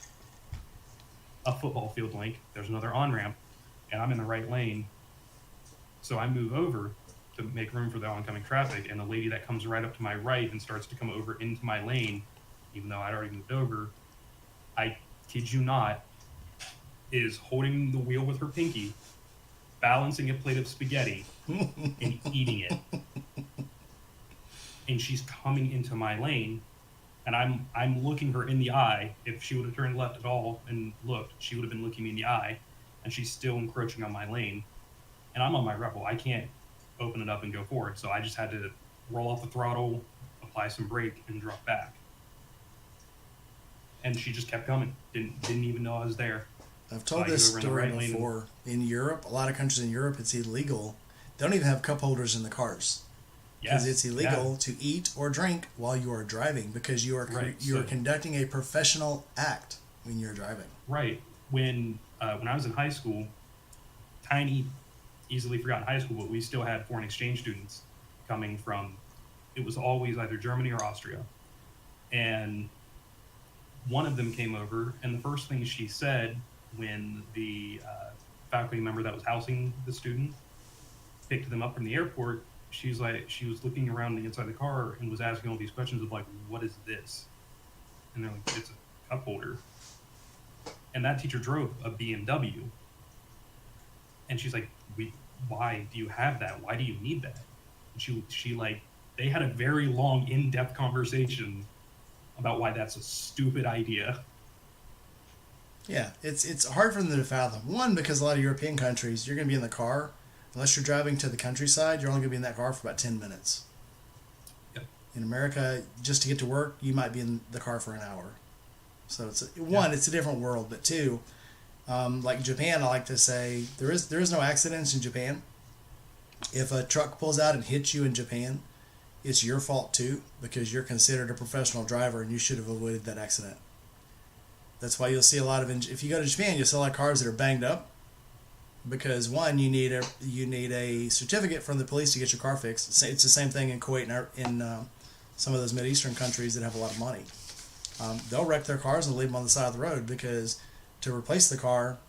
a football field length, there's another on-ramp, and I'm in the right lane. So I move over to make room for the oncoming traffic, and the lady that comes right up to my right and starts to come over into my lane, even though I'd already moved over, I kid you not, is holding the wheel with her pinky, balancing a plate of spaghetti, and eating it. And she's coming into my lane, and I'm looking her in the eye. If she would have turned left at all and looked, she would have been looking me in the eye, and she's still encroaching on my lane. And I'm on my Rebel. I can't open it up and go forward, so I just had to roll off the throttle, apply some brake, and drop back. And she just kept coming. Didn't even know I was there. I've told this story before. In Europe, a lot of countries in Europe, it's illegal. They don't even have cup holders in the cars. Because it's illegal to eat or drink while you are driving, because you are conducting a professional act when you're driving. Right. When I was in high school, tiny, easily forgotten high school, but we still had foreign exchange students coming from, it was always either Germany or Austria. And one of them came over, and the first thing she said when the faculty member that was housing the student picked them up from the airport, she was looking around the inside of the car and was asking all these questions of like, what is this? And they're like, it's a cup holder. And that teacher drove a BMW. And she's like, why do you have that? Why do you need that? And she they had a very long, in-depth conversation about why that's a stupid idea. Yeah, it's hard for them to fathom. One, because a lot of European countries, you're going to be in the car. Unless you're driving to the countryside, you're only going to be in that car for about 10 minutes. Yep. In America, just to get to work, you might be in the car for an hour. So it's a different world. But two, like Japan, I like to say there is no accidents in Japan. If a truck pulls out and hits you in Japan, it's your fault too, because you're considered a professional driver and you should have avoided that accident. That's why you'll see a lot of, if you go to Japan, you'll see a lot of cars that are banged up. Because one, you need a certificate from the police to get your car fixed. It's the same thing in Kuwait and in some of those Mideastern countries that have a lot of money. They'll wreck their cars and leave them on the side of the road, because to replace the car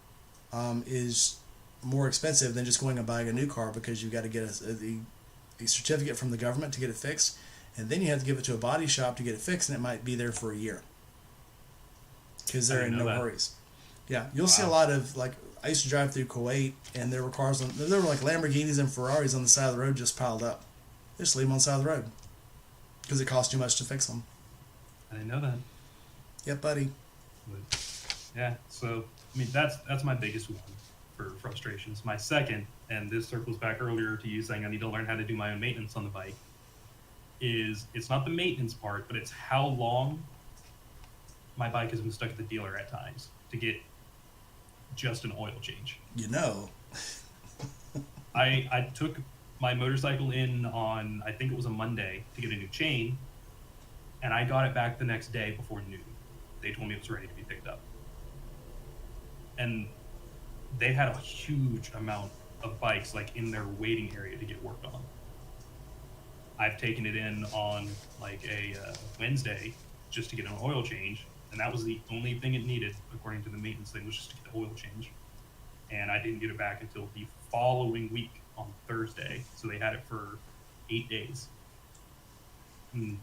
is more expensive than just going and buying a new car, because you've got to get a certificate from the government to get it fixed, and then you have to give it to a body shop to get it fixed, and it might be there for a year because they're in no hurries. Yeah, you'll see a lot of like. I used to drive through Kuwait, and there were there were like Lamborghinis and Ferraris on the side of the road just piled up. They just leave them on the side of the road because it costs too much to fix them. I didn't know that. Yep, buddy. But, yeah, so I mean that's my biggest one for frustrations. My second, and this circles back earlier to you saying I need to learn how to do my own maintenance on the bike, is it's not the maintenance part, but it's how long my bike has been stuck at the dealer at times to get just an oil change. I took my motorcycle in on, I think it was a Monday, to get a new chain, and I got it back the next day before noon. They told me it was ready to be picked up. And they had a huge amount of bikes like in their waiting area to get worked on. I've taken it in on like a Wednesday just to get an oil change, and that was the only thing it needed, according to the maintenance thing, was just to get the oil change. And I didn't get it back until the following week on Thursday, so they had it for 8 days. And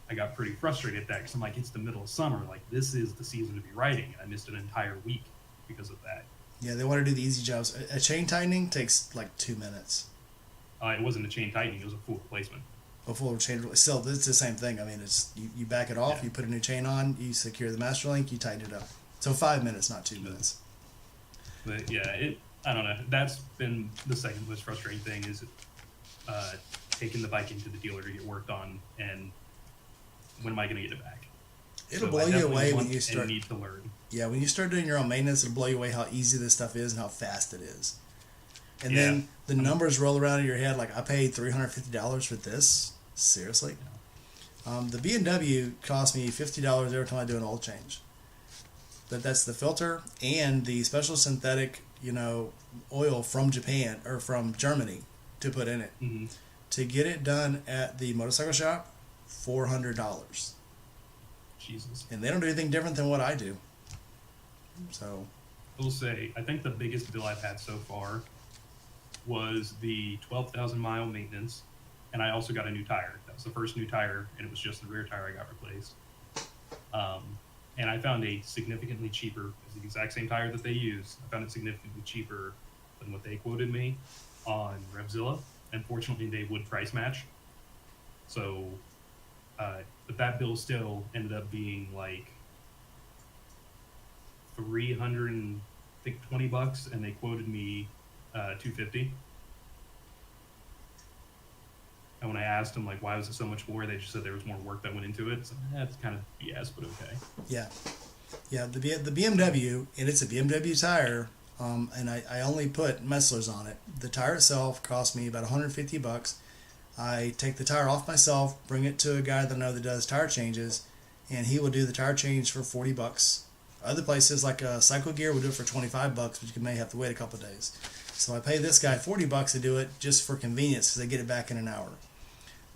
I got pretty frustrated at that, because I'm like, it's the middle of summer, like this is the season to be riding, and I missed an entire week because of that. Yeah, they want to do the easy jobs. A chain tightening takes like 2 minutes. It wasn't a chain tightening, it was a full replacement. A full chain, still, it's the same thing. I mean, it's you back it off, you put a new chain on, you secure the master link, you tighten it up. So 5 minutes, not 2 minutes. But yeah, I don't know. That's been the second most frustrating thing, is taking the bike into the dealer to get worked on, and when am I going to get it back? It'll blow you away when you start. Need to learn. Yeah, when you start doing your own maintenance, it'll blow you away how easy this stuff is and how fast it is. And then the numbers roll around in your head like, I paid $350 for this? Seriously? Yeah. The B&W cost me $50 every time I do an oil change. But that's the filter and the special synthetic, oil from Japan or from Germany to put in it. Mm-hmm. To get it done at the motorcycle shop, $400. Jesus. And they don't do anything different than what I do. So I will say, I think the biggest bill I've had so far was the 12,000 mile maintenance, and I also got a new tire. That was the first new tire, and it was just the rear tire I got replaced. Um, and I found a significantly cheaper, it's the exact same tire that they use. I found it significantly cheaper than what they quoted me on Revzilla. Unfortunately, they would price match. So, but that bill still ended up being like 320 bucks, and they quoted me 250. And when I asked them like why was it so much more, they just said there was more work that went into it. So that's kind of BS, but okay. Yeah, yeah. The BMW, and it's a BMW tire, and I only put Messlers on it. The tire itself cost me about 150 bucks. I take the tire off myself, bring it to a guy that I know that does tire changes, and he will do the tire change for 40 bucks. Other places like Cycle Gear will do it for 25 bucks, but you may have to wait a couple of days. So I pay this guy 40 bucks to do it just for convenience because they get it back in an hour.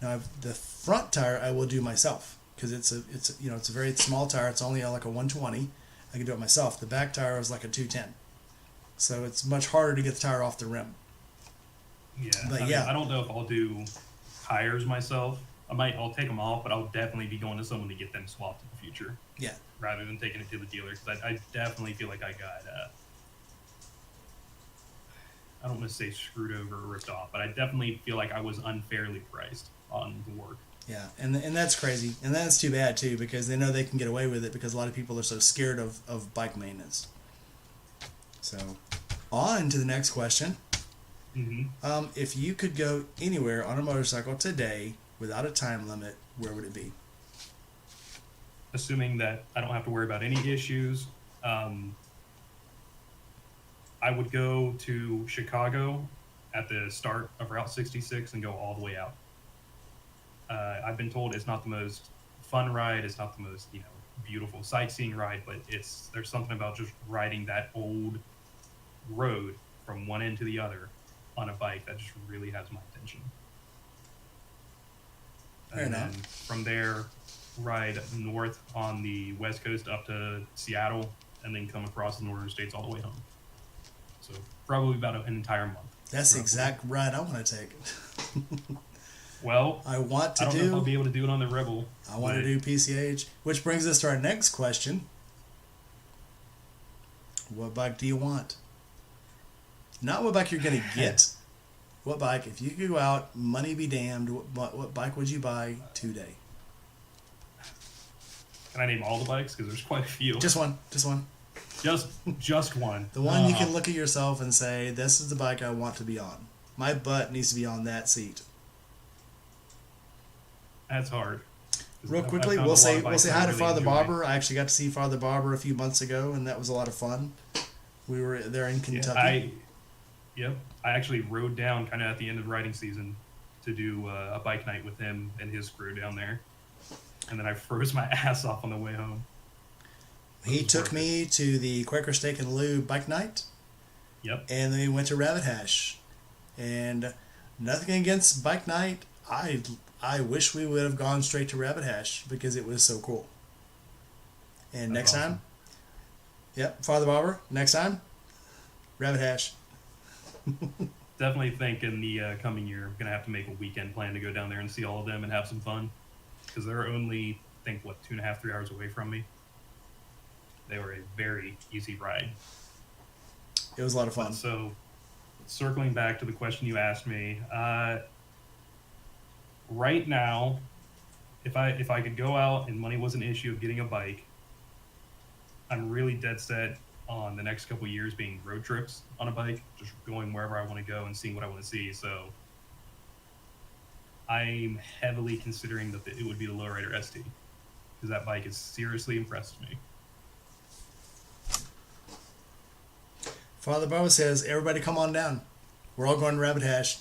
Now the front tire I will do myself because it's a very small tire. It's only like a 120. I can do it myself. The back tire is like a 210, so it's much harder to get the tire off the rim. Yeah, but I don't know if I'll do tires myself. I'll take them off, but I'll definitely be going to someone to get them swapped in the future. Yeah. Rather than taking it to the dealer, because I definitely feel like I got I don't want to say screwed over or ripped off, but I definitely feel like I was unfairly priced on the work. Yeah, and that's crazy, and that's too bad too because they know they can get away with it because a lot of people are so scared of bike maintenance. So, on to the next question. Mm-hmm. If you could go anywhere on a motorcycle today without a time limit, where would it be? Assuming that I don't have to worry about any issues, I would go to Chicago at the start of Route 66 and go all the way out. I've been told it's not the most fun ride, it's not the most beautiful sightseeing ride, but there's something about just riding that old road from one end to the other on a bike that just really has my attention. And then from there, ride north on the west coast up to Seattle, and then come across the northern states all the way home. So probably about an entire month. That's the exact ride I want to take. Well, I don't know if I'll be able to do it on the Rebel. I want to do PCH, which brings us to our next question. What bike do you want? Not what bike you're going to get. What bike, if you could go out, money be damned, what bike would you buy today? Can I name all the bikes? Because there's quite a few. Just one. Just one. The one you can look at yourself and say, this is the bike I want to be on. My butt needs to be on that seat. That's hard. Real quickly, we'll say hi to Father Barber. I actually got to see Father Barber a few months ago, and that was a lot of fun. We were there in Kentucky. I actually rode down kind of at the end of riding season to do a bike night with him and his crew down there. And then I froze my ass off on the way home. He took me to the Quaker Steak and Lube bike night. Yep. And then we went to Rev-It Hash. And nothing against bike night. I wish we would have gone straight to Rev-It Hash because it was so cool. And next time, Father Barber, next time, Rev-It Hash. Definitely think in the coming year, I'm going to have to make a weekend plan to go down there and see all of them and have some fun. Because they're only, 2.5, 3 hours away from me. They were a very easy ride. It was a lot of fun. So, circling back to the question you asked me, right now, if I could go out and money was an issue of getting a bike, I'm really dead set on the next couple of years being road trips on a bike, just going wherever I want to go and seeing what I want to see. So I'm heavily considering that it would be the Lowrider ST because that bike has seriously impressed me. Father Barber says, everybody come on down. We're all going to Rev-It Hash.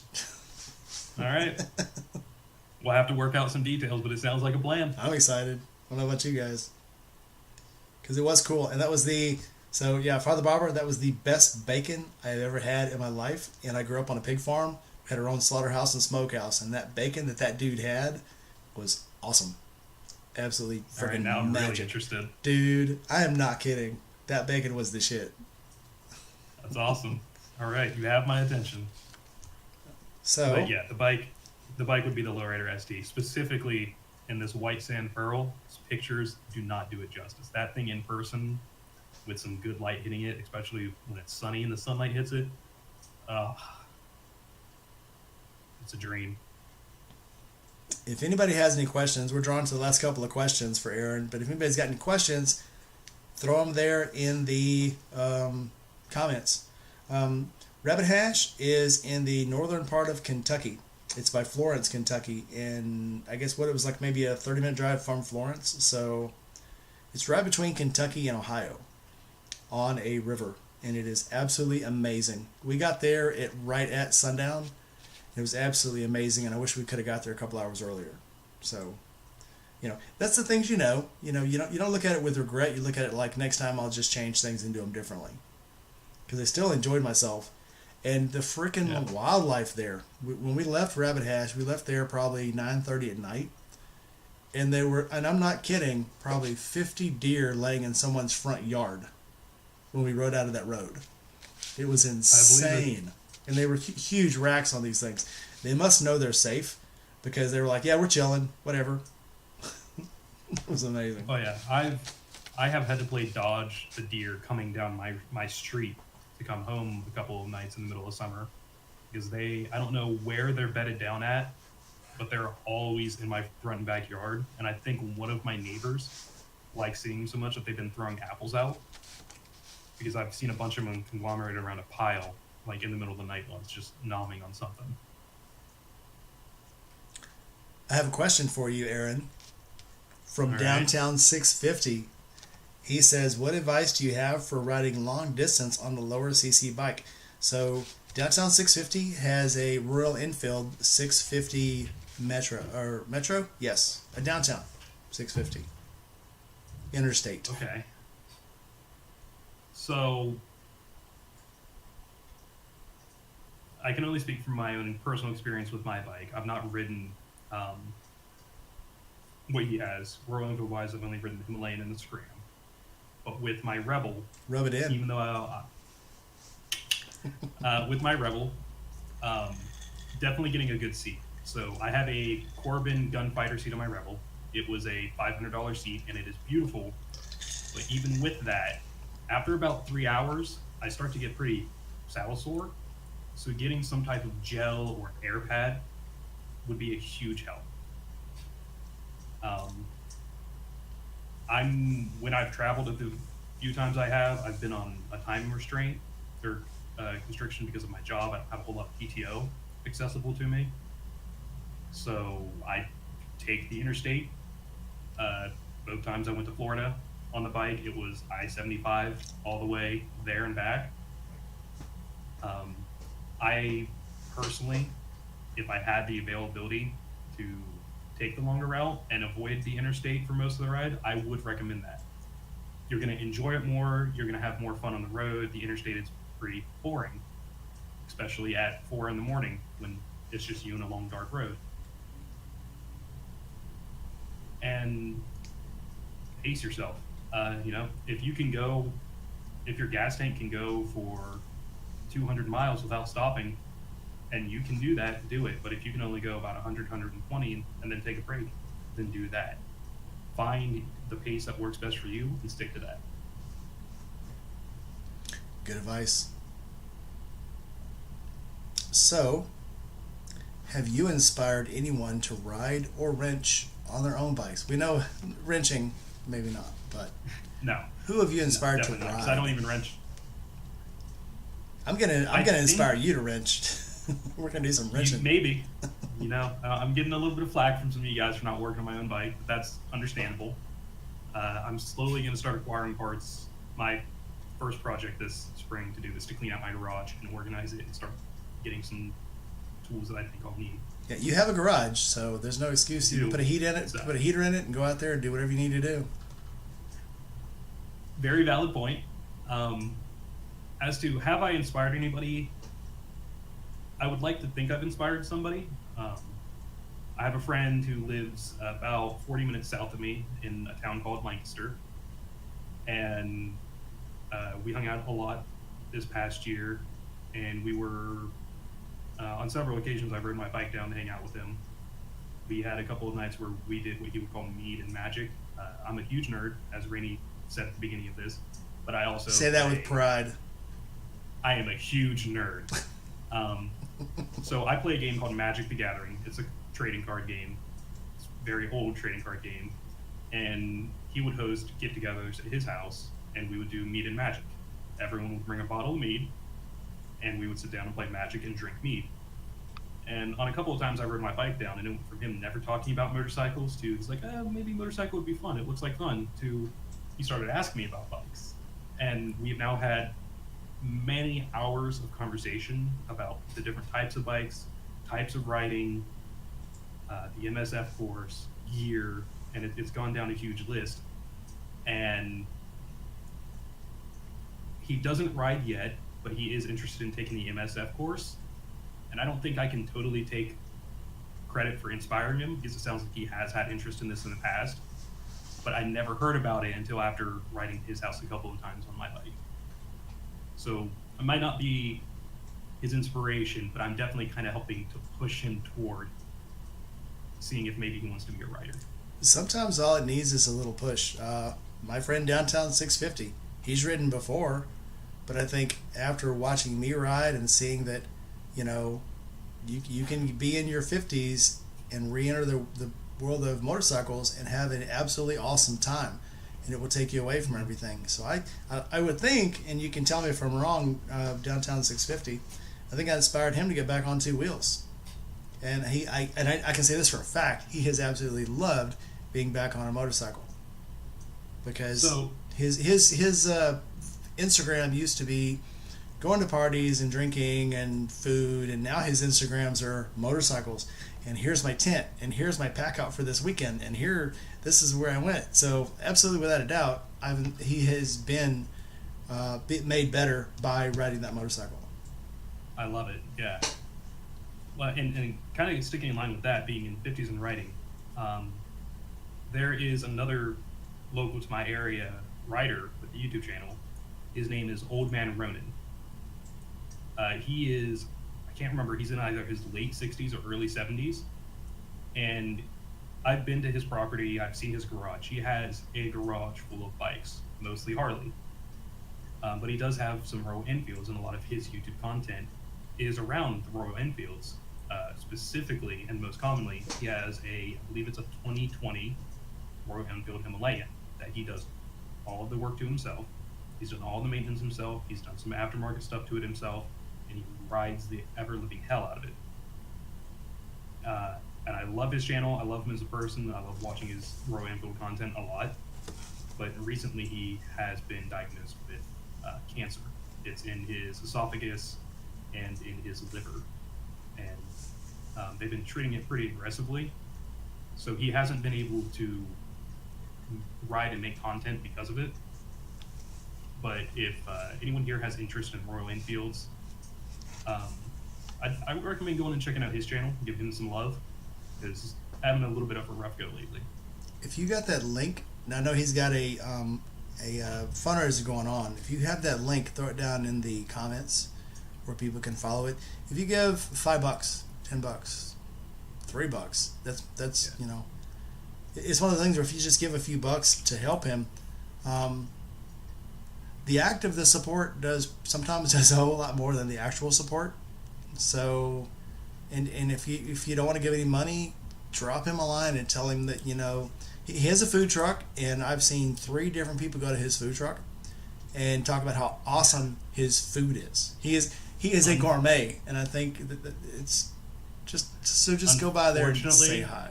All right. We'll have to work out some details, but it sounds like a plan. I'm excited. I don't know about you guys. Because it was cool. And that was Father Barber, that was the best bacon I've ever had in my life. And I grew up on a pig farm. We had our own slaughterhouse and smokehouse. And that bacon that dude had was awesome. Absolutely freaking now I'm magic. Really interested. Dude, I am not kidding. That bacon was the shit. That's awesome. All right, you have my attention. So, But yeah, the bike would be the Lowrider SD. Specifically in this white sand pearl, pictures do not do it justice. That thing in person with some good light hitting it, especially when it's sunny and the sunlight hits it, uh, it's a dream. if anybody has any questions, we're drawn to the last couple of questions for Aaron. But if anybody's got any questions, throw them there in the comments. Rabbit Hash is in the northern part of Kentucky. It's by Florence, Kentucky, and I guess what it was like maybe a 30-minute drive from Florence. So it's right between Kentucky and Ohio on a river, and it is absolutely amazing. We got there right at sundown. It was absolutely amazing, and I wish we could have got there a couple hours earlier. So, that's the things you don't look at it with regret. You look at it like next time I'll just change things and do them differently. Because I still enjoyed myself. And the freaking wildlife there. When we left Rabbit Hash, we left there probably 9:30 at night. And I'm not kidding, probably 50 deer laying in someone's front yard when we rode out of that road. It was insane. And they were huge racks on these things. They must know they're safe because they were like, yeah, we're chilling, whatever. It was amazing. Oh yeah, I have had to play dodge the deer coming down my street to come home a couple of nights in the middle of summer because I don't know where they're bedded down at, but they're always in my front and backyard. And I think one of my neighbors likes seeing them so much that they've been throwing apples out because I've seen a bunch of them conglomerated around a pile like in the middle of the night once, just nomming on something. I have a question for you, Aaron. From Downtown 650, he says, what advice do you have for riding long distance on the lower CC bike? So Downtown 650 has a Royal Enfield 650 Metro? Yes, a Downtown 650. Interstate. Okay. So I can only speak from my own personal experience with my bike. I've not ridden what he has. Royal Enfield wise, I've only ridden the Himalayan and the Scram. But with my Rebel, rub it in. Even though with my Rebel, definitely getting a good seat. So I have a Corbin Gunfighter seat on my Rebel. It was a $500 seat, and it is beautiful. But even with that, after about 3 hours, I start to get pretty saddle sore. So getting some type of gel or air pad would be a huge help. When I've traveled the few times I've been on a time restraint or constriction because of my job. I don't have a whole lot of PTO accessible to me. So I take the interstate. Both times I went to Florida on the bike, it was I-75 all the way there and back. I personally, if I had the availability to take the longer route and avoid the interstate for most of the ride, I would recommend that. You're going to enjoy it more. You're going to have more fun on the road. The interstate is pretty boring, especially at 4 in the morning when it's just you in a long, dark road. And pace yourself. If your gas tank can go for 200 miles without stopping, and you can do that, do it. But if you can only go about 100, 120 and then take a break, then do that. Find the pace that works best for you and stick to that. Good advice. So, have you inspired anyone to ride or wrench on their own bikes? We know wrenching, maybe not, but no. Who have you inspired to ride? Not, 'cause I don't even wrench. I'm gonna inspire you to wrench. We're gonna do some wrenching. Maybe. I'm getting a little bit of flack from some of you guys for not working on my own bike, but that's understandable. I'm slowly going to start acquiring parts. My first project this spring to do is to clean out my garage and organize it and start getting some tools that I think I'll need. Yeah, you have a garage, so there's no excuse. You can put a heater in it, and go out there and do whatever you need to do. Very valid point. As to have I inspired anybody, I would like to think I've inspired somebody. I have a friend who lives about 40 minutes south of me in a town called Lancaster. And we hung out a lot this past year. And we were On several occasions, I've ridden my bike down to hang out with him. We had a couple of nights where we did what he would call mead and magic. I'm a huge nerd, as Rainey said at the beginning of this, but I also Say that with pride. I am a huge nerd. So I play a game called Magic the Gathering. It's a trading card game. It's a very old trading card game. And he would host get-togethers at his house, and we would do mead and magic. Everyone would bring a bottle of mead, and we would sit down and play Magic and drink mead. And on a couple of times I rode my bike down, and it went from him never talking about motorcycles to he's like, maybe motorcycle would be fun. It looks like fun. To he started asking me about bikes. And we've now had many hours of conversation about the different types of bikes, types of riding, the MSF course, gear, and it's gone down a huge list. And he doesn't ride yet, but he is interested in taking the MSF course. And I don't think I can totally take credit for inspiring him, because it sounds like he has had interest in this in the past. But I never heard about it until after riding his house a couple of times on my bike. So I might not be his inspiration, but I'm definitely kind of helping to push him toward seeing if maybe he wants to be a rider. Sometimes all it needs is a little push. My friend Downtown 650, he's ridden before, but I think after watching me ride and seeing that, you can be in your 50s and re-enter the world of motorcycles and have an absolutely awesome time, and it will take you away from everything. So I would think, and you can tell me if I'm wrong, Downtown 650, I think I inspired him to get back on two wheels. And I can say this for a fact, he has absolutely loved being back on a motorcycle, because his Instagram used to be going to parties and drinking and food, and now his Instagrams are motorcycles, and here's my tent, and here's my pack out for this weekend, and this is where I went. So absolutely, without a doubt, he has been made better by riding that motorcycle. I love it, yeah. Well, and kind of sticking in line with that, being in 50s and riding, there is another local to my area rider with the YouTube channel. His name is Old Man Ronan. He is, I can't remember, he's in either his late 60s or early 70s. And I've been to his property, I've seen his garage. He has a garage full of bikes, mostly Harley. But he does have some Royal Enfields, and a lot of his YouTube content is around the Royal Enfields. Specifically, and most commonly, he has I believe it's a 2020 Royal Enfield Himalayan that he does all of the work to himself. He's done all the maintenance himself. He's done some aftermarket stuff to it himself, and he rides the ever-living hell out of it. And I love his channel. I love him as a person. I love watching his Royal Enfield content a lot. But recently, he has been diagnosed with cancer. It's in his esophagus and in his liver, and they've been treating it pretty aggressively. So he hasn't been able to ride and make content because of it. But if anyone here has interest in Royal Enfields, I would recommend going and checking out his channel, give him some love, because having a little bit of a rough go lately. If you got that link, now I know he's got a fundraiser going on. If you have that link, throw it down in the comments where people can follow it. If you give $5, $10, $3, that's yeah. It's one of the things where if you just give a few bucks to help him, the act of the support sometimes does a whole lot more than the actual support. So, and if you don't want to give any money, drop him a line and tell him that he has a food truck, and I've seen 3 different people go to his food truck and talk about how awesome his food is. He is a gourmet, and I think that it's just go by there and say hi.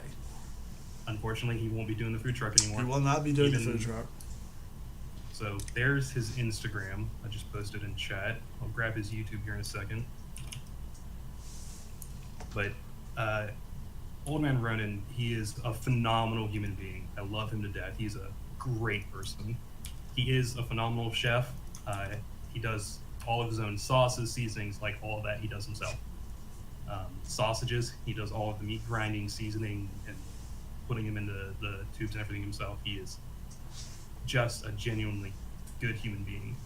Unfortunately, he won't be doing the food truck anymore. He will not be doing the food truck. So there's his Instagram. I just posted in chat. I'll grab his YouTube here in a second. But Old Man Ronan, he is a phenomenal human being. I love him to death. He's a great person. He is a phenomenal chef. He does all of his own sauces, seasonings, like all of that he does himself. Sausages, he does all of the meat grinding, seasoning, and putting them into the tubes and everything himself. He is just a genuinely good human being.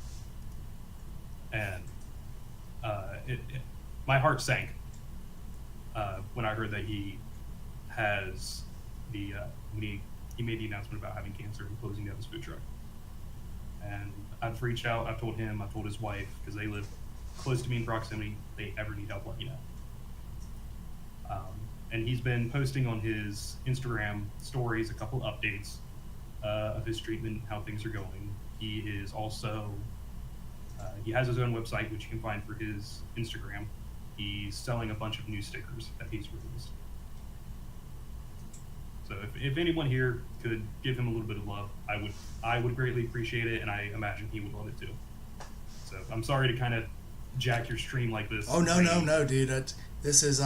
And my heart sank when I heard that he has when he made the announcement about having cancer and closing down his food truck. And I've reached out, I've told him, I've told his wife, because they live close to me in proximity, if they ever need help, let me know. And he's been posting on his Instagram stories a couple updates of his treatment, how things are going. He is also, he has his own website, which you can find for his Instagram. He's selling a bunch of new stickers that he's released. So if anyone here could give him a little bit of love, I would greatly appreciate it, and I imagine he would love it too. So I'm sorry to kind of jack your stream like this. Oh no, dude. This is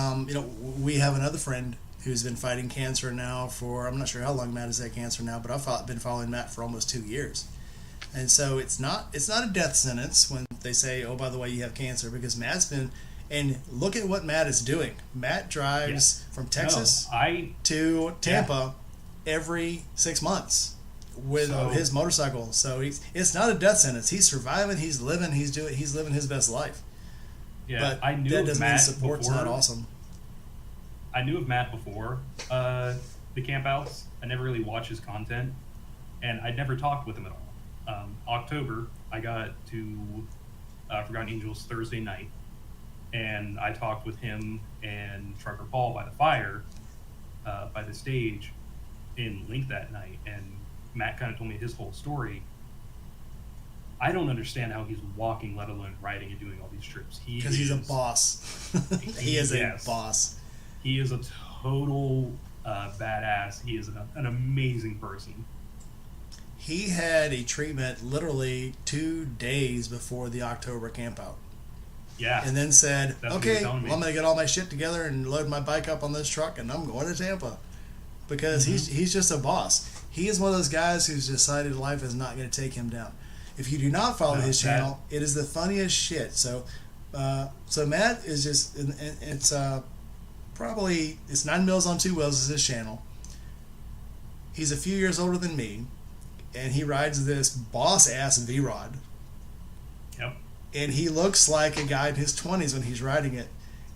we have another friend who's been fighting cancer now for, I'm not sure how long Matt has had cancer now, but I've been following Matt for almost 2 years. And so it's not a death sentence when they say, oh, by the way, you have cancer, because Matt's been, and look at what Matt is doing. Matt drives from Texas to Tampa every 6 months with his motorcycle. So it's not a death sentence. He's surviving. He's living. He's living his best life. Yeah, but I knew that doesn't mean Matt support's before, not awesome. I knew of Matt before the campouts. I never really watched his content, and I'd never talked with him at all. October, I got to Forgotten Angels Thursday night, and I talked with him and Trucker Paul by the fire, by the stage in Link that night, and Matt kind of told me his whole story. I don't understand how he's walking, let alone riding and doing all these trips. Because he's a boss. He is a boss. He is a total badass. He is an amazing person. He had a treatment literally 2 days before the October campout. Yeah. And then said, okay, well, I'm me. going to get all my shit together and load my bike up on this truck, and I'm going to Tampa. Because he's just a boss. He is one of those guys who's decided life is not going to take him down. If you do not follow his channel, it is the funniest shit. So Matt is just, it's probably, it's 9 Mills on 2 Wheels is his channel. He's a few years older than me, and he rides this boss-ass V-Rod. Yep. And he looks like a guy in his 20s when he's riding it.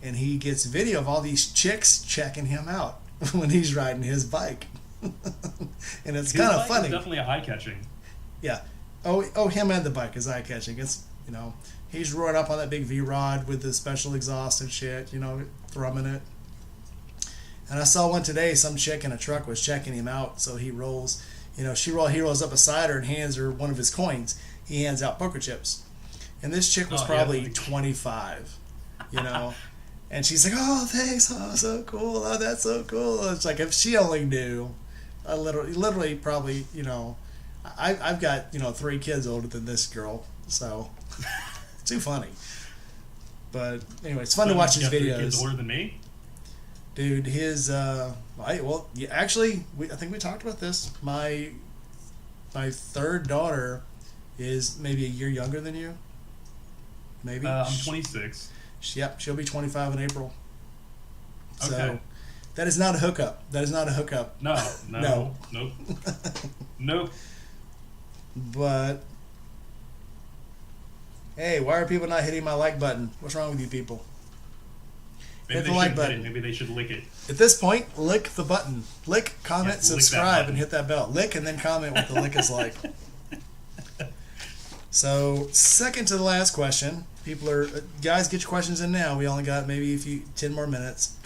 And he gets video of all these chicks checking him out when he's riding his bike. And it's kind of funny. It's definitely a eye-catching. Yeah. Oh, him and the bike is eye-catching. It's, he's roaring up on that big V-Rod with the special exhaust and shit, thrumming it. And I saw one today, some chick in a truck was checking him out, so he rolls, he rolls up beside her and hands her one of his coins. He hands out poker chips. And this chick was probably 25, And she's like, oh, thanks, oh, so cool, oh, that's so cool. It's like, if she only knew, I literally probably, I've got 3 kids older than this girl, so too funny. But anyway, it's fun to watch his videos. 3 kids older than me, dude. His actually, I think we talked about this. My third daughter is maybe a year younger than you. Maybe I'm 26. Yep, she'll be 25 in April. So okay. That is not a hookup. No. Nope. Nope. But hey, why are people not hitting my like button? What's wrong with you people? Maybe hit the like button. Maybe they should lick it. At this point, lick the button. Lick, comment, lick subscribe, and hit that bell. Lick and then comment what the lick is like. So, second to the last question. Guys, get your questions in now. We only got maybe 10 more minutes.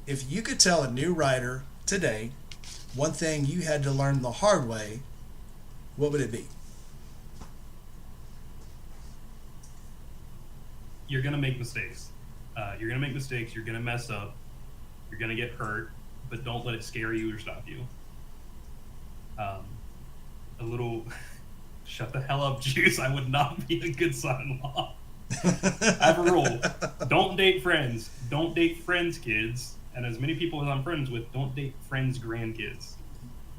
If you could tell a new rider today one thing you had to learn the hard way, what would it be? You're going to make mistakes. You're going to make mistakes. You're going to mess up. You're going to get hurt, but don't let it scare you or stop you. A little shut the hell up, Juice. I would not be a good son-in-law. I have a rule. Don't date friends. Don't date friends' kids. And as many people as I'm friends with, don't date friends' grandkids.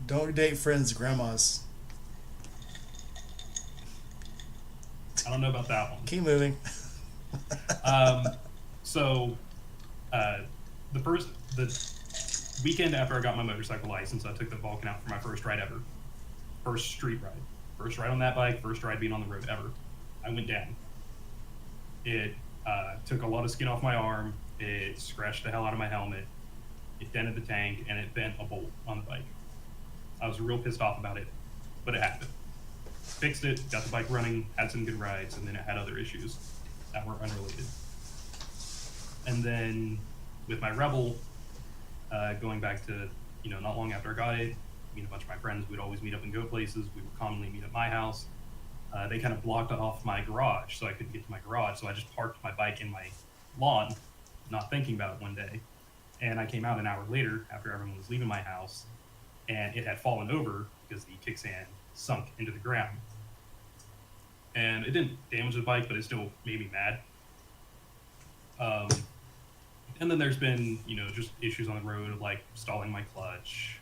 Don't date friends' grandmas. I don't know about that one. Keep moving. The weekend after I got my motorcycle license, I took the Vulcan out for my first ride ever. First street ride. First ride on that bike, first ride being on the road ever. I went down. It took a lot of skin off my arm. It scratched the hell out of my helmet. It dented the tank, and it bent a bolt on the bike. I was real pissed off about it, but it happened. Fixed it, got the bike running, had some good rides, and then it had other issues that were unrelated. And then with my Rebel, going back to, not long after I got it, me and a bunch of my friends, we'd always meet up and go places. We would commonly meet at my house. They kind of blocked off my garage, so I couldn't get to my garage. So I just parked my bike in my lawn, not thinking about it one day. And I came out an hour later, after everyone was leaving my house, and it had fallen over because the kickstand sunk into the ground. And it didn't damage the bike, but it still made me mad. And then there's been, just issues on the road of like stalling my clutch,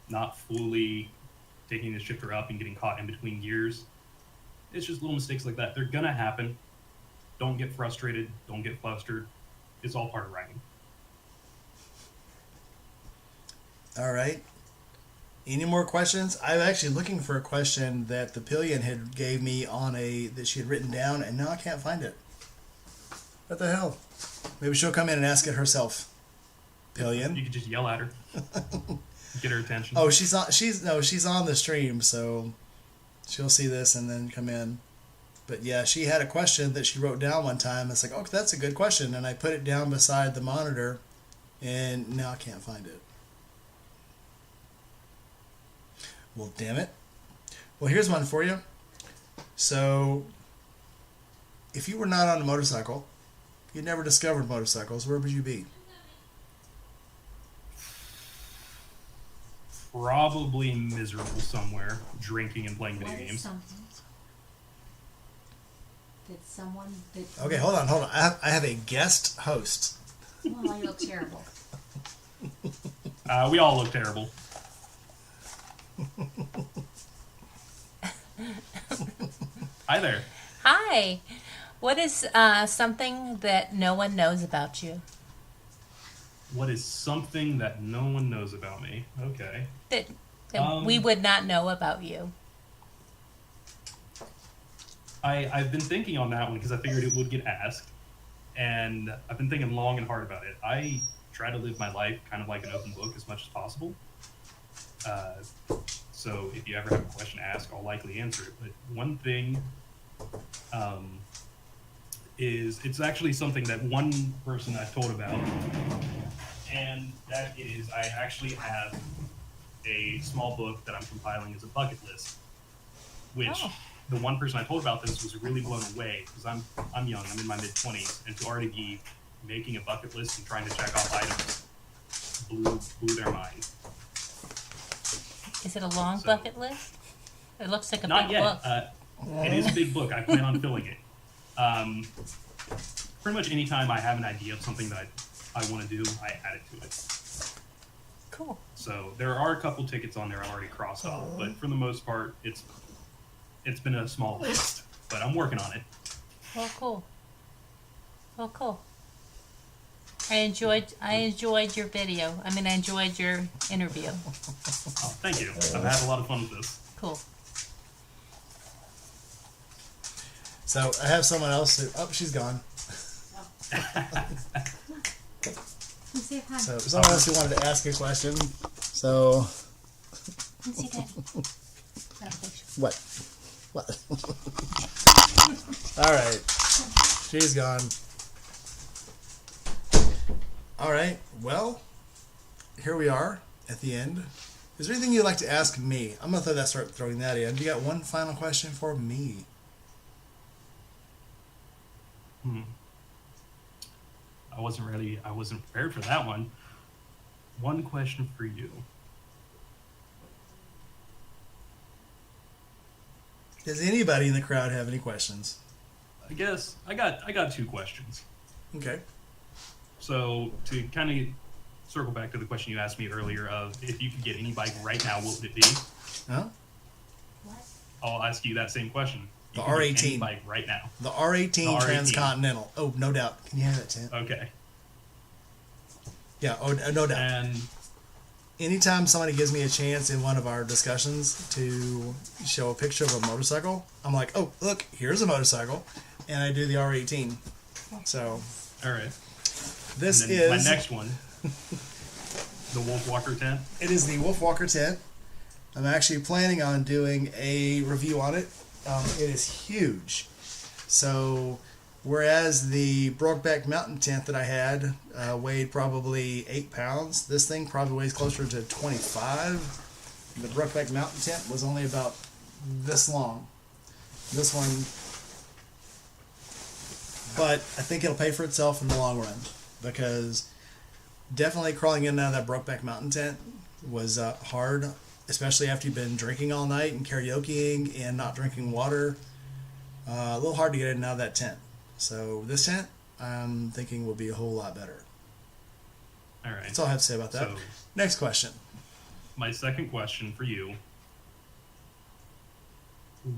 not fully taking the shifter up and getting caught in between gears. It's just little mistakes like that. They're gonna happen. Don't get frustrated. Don't get flustered. It's all part of riding. All right. Any more questions? I'm actually looking for a question that the Pillion had gave me that she had written down, and now I can't find it. What the hell? Maybe she'll come in and ask it herself. Pillion. You could just yell at her. Get her attention. Oh, she's on the stream, so she'll see this and then come in. But yeah, she had a question that she wrote down one time. It's like, oh, that's a good question, and I put it down beside the monitor, and now I can't find it. Well, damn it. Well, here's one for you. So, if you were not on a motorcycle, you never discovered motorcycles, where would you be? Probably miserable somewhere, drinking and playing video games. Okay, hold on. I have a guest host. Well, you look terrible. We all look terrible. Hi there. Hi. What is something that no one knows about you? What is something that no one knows about me? Okay. That we would not know about you. I've been thinking on that one because I figured it would get asked. And I've been thinking long and hard about it. I try to live my life kind of like an open book as much as possible. So if you ever have a question to ask, I'll likely answer it. But one thing is, it's actually something that one person I've told about, and that is I actually have a small book that I'm compiling as a bucket list, which the one person I told about this was really blown away because I'm young, I'm in my mid-20s, and to already be making a bucket list and trying to check off items blew their mind. Is it a long bucket list? It looks like a not big yet. book. It is a big book. I plan on filling it. Pretty much anytime I have an idea of something that I want to do, I add it to it. Cool. So there are a couple tickets on there I already crossed off, but for the most part, it's been a small list. But I'm working on it. Well, cool. Well, cool. I enjoyed your video. I enjoyed your interview. Oh, thank you. I've had a lot of fun with this. Cool. So I have someone else who... Oh, she's gone. Say hi. So someone else who wanted to ask a question. So... Say Daddy. What? All right. She's gone. All right. Well, here we are at the end. Is there anything you'd like to ask me? I'm going to start throwing that in. You got one final question for me? I wasn't prepared for that one. One question for you. Does anybody in the crowd have any questions? I guess I got two questions. Okay. So to kind of circle back to the question you asked me earlier of if you could get any bike right now, what would it be? Huh? What? I'll ask you that same question. The You could get R18 any bike right now. The R18 The R18. Transcontinental. Oh, no doubt. Can you have that, Tim? Okay. Yeah, no doubt. And Anytime somebody gives me a chance in one of our discussions to show a picture of a motorcycle, I'm like, oh, look, here's a motorcycle. And I do the R18. So, all right. This And then my is next one, the Wolf Walker tent. it is the Wolf Walker tent. I'm actually planning on doing a review on it. It is huge. So, whereas the Brokeback Mountain tent that I had weighed probably 8 pounds, this thing probably weighs closer to 25. The Brokeback Mountain tent was only about this long. This one, but I think it'll pay for itself in the long run, because definitely crawling in and out of that Brokeback Mountain tent was hard, especially after you've been drinking all night and karaokeing and not drinking water. A little hard to get in and out of that tent. So this tent, I'm thinking, will be a whole lot better. All right. That's all I have to say about that. So, Next question. my second question for you: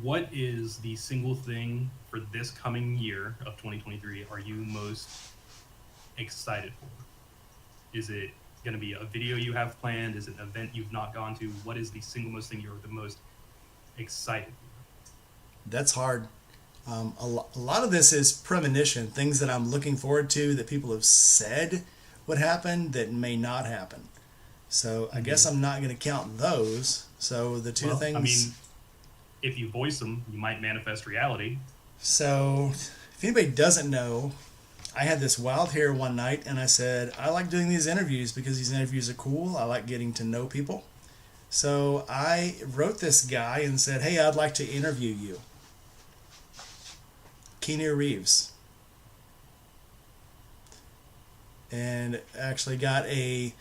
what is the single thing for this coming year of 2023 are you most excited for? Is it going to be a video you have planned? Is it an event you've not gone to? What is the single most thing you're the most excited for? That's hard. A lot of this is premonition, things that I'm looking forward to that people have said would happen that may not happen. So I guess I'm not going to count those. So the two things. I mean, if you voice them, you might manifest reality. So if anybody doesn't know, I had this wild hair one night, and I said, I like doing these interviews because these interviews are cool. I like getting to know people. So I wrote this guy and said, hey, I'd like to interview you. Keanu Reeves. And actually got a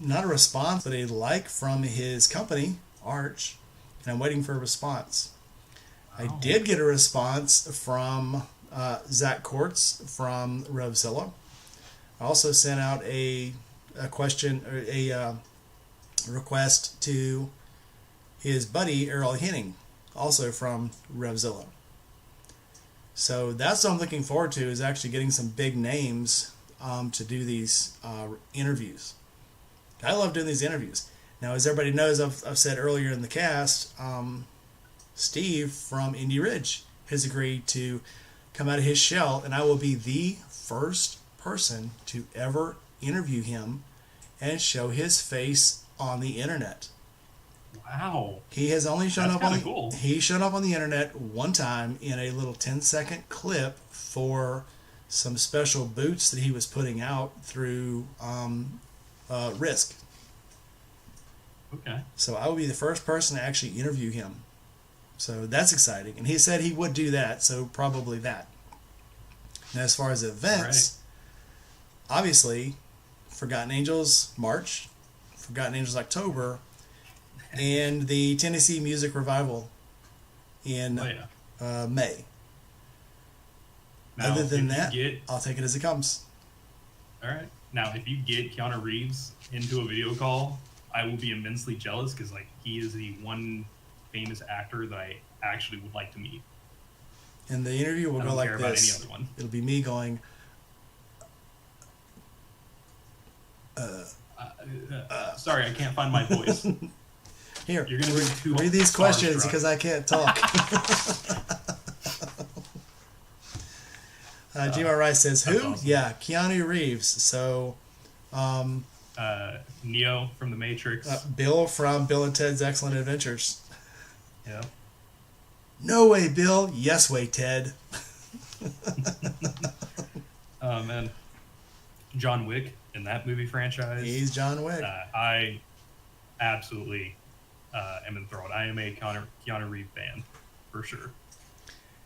not a response, but a like from his company, Arch, and I'm waiting for a response. I did get a response from Zach Kortz from Revzilla. I also sent out a question, or a request to his buddy Errol Henning, also from Revzilla. So that's what I'm looking forward to, is actually getting some big names to do these interviews. I love doing these interviews. Now, as everybody knows, I've said earlier in the cast, Steve from Indie Ridge has agreed to come out of his shell, and I will be the first person to ever interview him and show his face on the internet. Wow. He has only shown That's up on kinda cool. He's shown up on the internet one time in a little 10-second clip for some special boots that he was putting out through Risk. Okay. So I will be the first person to actually interview him. So that's exciting. And he said he would do that, so probably that. Now, as far as events, obviously, Forgotten Angels March, Forgotten Angels October, and the Tennessee Music Revival in May. Now, Other than if that, you get, I'll take it as it comes. all right. Now, if you get Keanu Reeves into a video call, I will be immensely jealous, because like he is the one famous actor that I actually would like to meet. And the interview will I go don't like care about this. any other one. It'll be me going, Sorry, I can't find my voice. here, You're gonna be too read these questions starstruck. because I can't talk. Gmail Rice says, who? That's awesome. Yeah, Keanu Reeves. So, Neo from The Matrix. Bill from Bill and Ted's Excellent Adventures. Yeah. No way, Bill. Yes way, Ted. Oh man, John Wick in that movie franchise. He's John Wick. I absolutely am enthralled. I am a Keanu Reeves fan for sure.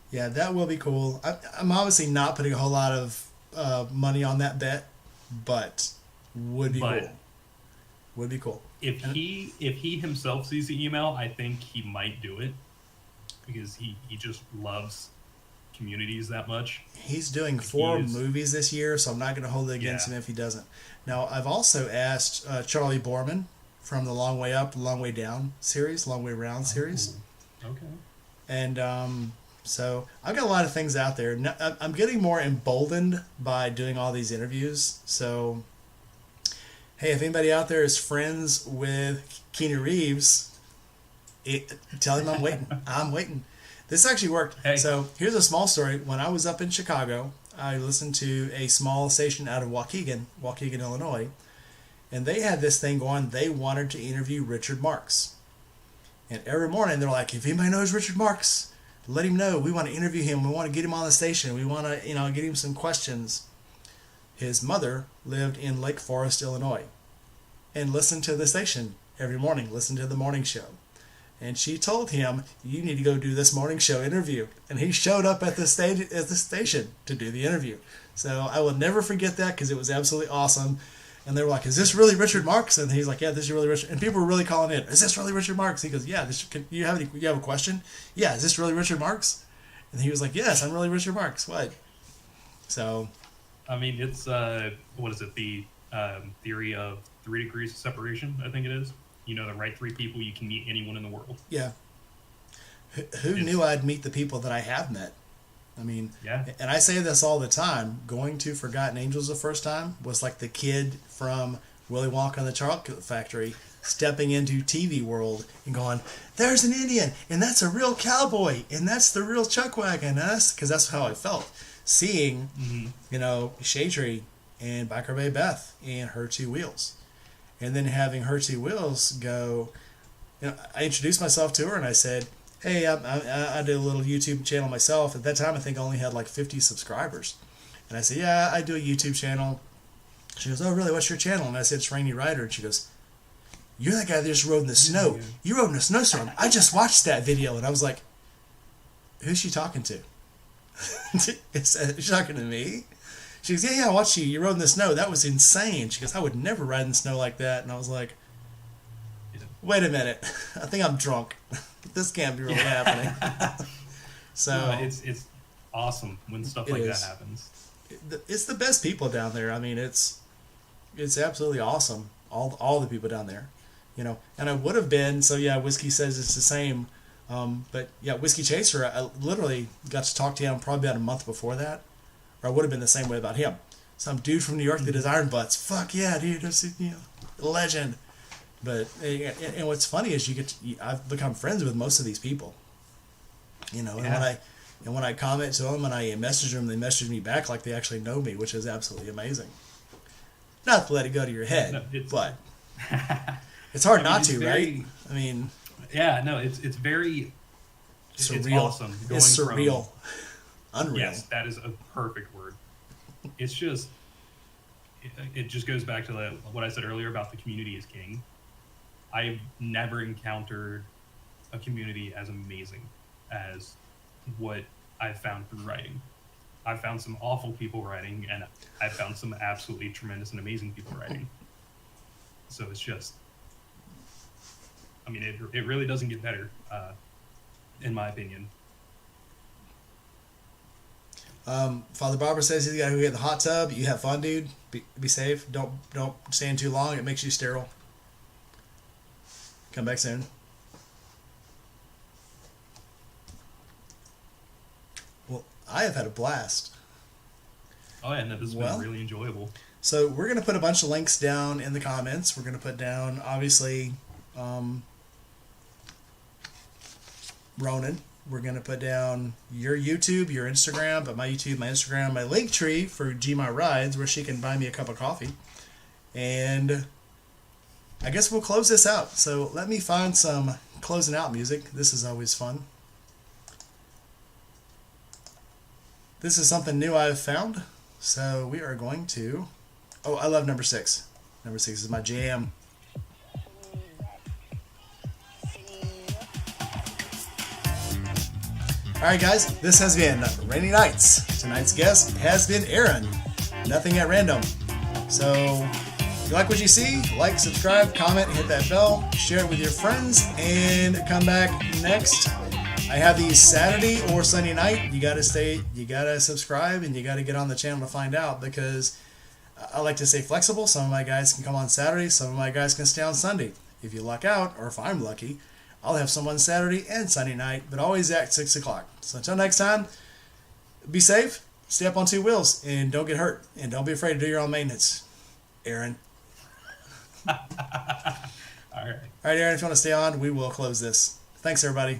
Yeah, that will be cool. I'm obviously not putting a whole lot of money on that bet, but would be cool. Would be cool. If he himself sees the email, I think he might do it, because he just loves communities that much. He's doing 4 movies this year, so I'm not going to hold it against him if he doesn't. Now, I've also asked Charlie Borman from the Long Way Up, Long Way Down series, Long Way Round series. Okay. And so I've got a lot of things out there. Now, I'm getting more emboldened by doing all these interviews. So, hey, if anybody out there is friends with Keanu Reeves, tell him I'm waiting. I'm waiting. This actually worked. Hey. So here's a small story. When I was up in Chicago, I listened to a small station out of Waukegan, Illinois, and they had this thing going. They wanted to interview Richard Marx. And every morning they're like, if anybody knows Richard Marx, let him know. We want to interview him. We want to get him on the station. We want to, get him some questions. His mother lived in Lake Forest, Illinois, and listened to the station every morning, listened to the morning show. And she told him, you need to go do this morning show interview. And he showed up at the station to do the interview. So I will never forget that because it was absolutely awesome. And they were like, is this really Richard Marx? And he's like, yeah, this is really Richard. And people were really calling in, is this really Richard Marx? He goes, yeah, you have a question? Yeah, is this really Richard Marx? And he was like, yes, I'm really Richard Marx. What? So. I mean, it's, what is it? The theory of 3 degrees of separation, I think it is. The right 3 people, you can meet anyone in the world. Yeah. Who knew I'd meet the people that I have met? I mean, yeah. And I say this all the time. Going to Forgotten Angels the first time was like the kid from Willy Wonka and the Chocolate Factory stepping into TV world and going, there's an Indian, and that's a real cowboy, and that's the real Chuckwagon. Because that's how I felt. Seeing, Shade Tree and Biker Bay Beth and Her Two Wheels. And then having Her Two Wheels go, I introduced myself to her and I said, hey, I did a little YouTube channel myself. At that time, I think I only had like 50 subscribers. And I said, yeah, I do a YouTube channel. She goes, oh, really? What's your channel? And I said, it's Rainy Rider. And she goes, you're that guy that just rode in the snow. You rode in a snowstorm. I just watched that video. And I was like, who's she talking to? Is she talking to me? She goes, yeah, I watched you. You rode in the snow. That was insane. She goes, I would never ride in the snow like that. And I was like, wait a minute. I think I'm drunk. This can't be really happening. So no, it's awesome when stuff like that happens. It's the best people down there. I mean, it's absolutely awesome. All the people down there, And I would have been. So yeah, Whiskey says it's the same. But yeah, Whiskey Chaser, I literally got to talk to him probably about a month before that, or I would have been the same way about him. Some dude from New York that does iron butts. Fuck yeah, dude, that's legend. But and what's funny is I've become friends with most of these people, And when I comment to them and I message them, they message me back like they actually know me, which is absolutely amazing. Not to let it go to your head, but it's hard not to, right? I mean, yeah, no, it's very surreal. It's awesome. It's surreal, unreal. Yes, that is a perfect word. It's just it just goes back to what I said earlier about the community is king. I've never encountered a community as amazing as what I've found through writing. I've found some awful people writing, and I've found some absolutely tremendous and amazing people writing. So it's just, I mean, it really doesn't get better, in my opinion. Father Barber says he's got to go get in the hot tub. You have fun, dude. Be safe. Don't stay in too long. It makes you sterile. Come back soon. Well, I have had a blast. Oh yeah, no, this has been really enjoyable. So we're going to put a bunch of links down in the comments. We're going to put down, obviously, Ronan. We're going to put down your YouTube, your Instagram, but my YouTube, my Instagram, my link tree for Gma Rides, where she can buy me a cup of coffee. And I guess we'll close this out. So let me find some closing out music. This is always fun. This is something new I've found. So we are going to... Oh, I love number 6. Number 6 is my jam. Alright guys, this has been Rainy Nights. Tonight's guest has been Aaron. Nothing at random. So, if you like what you see, like, subscribe, comment, hit that bell, share it with your friends, and come back next. I have these Saturday or Sunday night. You gotta subscribe, and you gotta get on the channel to find out, because I like to stay flexible. Some of my guys can come on Saturday, some of my guys can stay on Sunday. If you luck out, or if I'm lucky, I'll have someone Saturday and Sunday night, but always at 6 o'clock. So until next time, be safe, stay up on 2 wheels, and don't get hurt. And don't be afraid to do your own maintenance. Aaron. All right. All right, Aaron, if you want to stay on, we will close this. Thanks, everybody.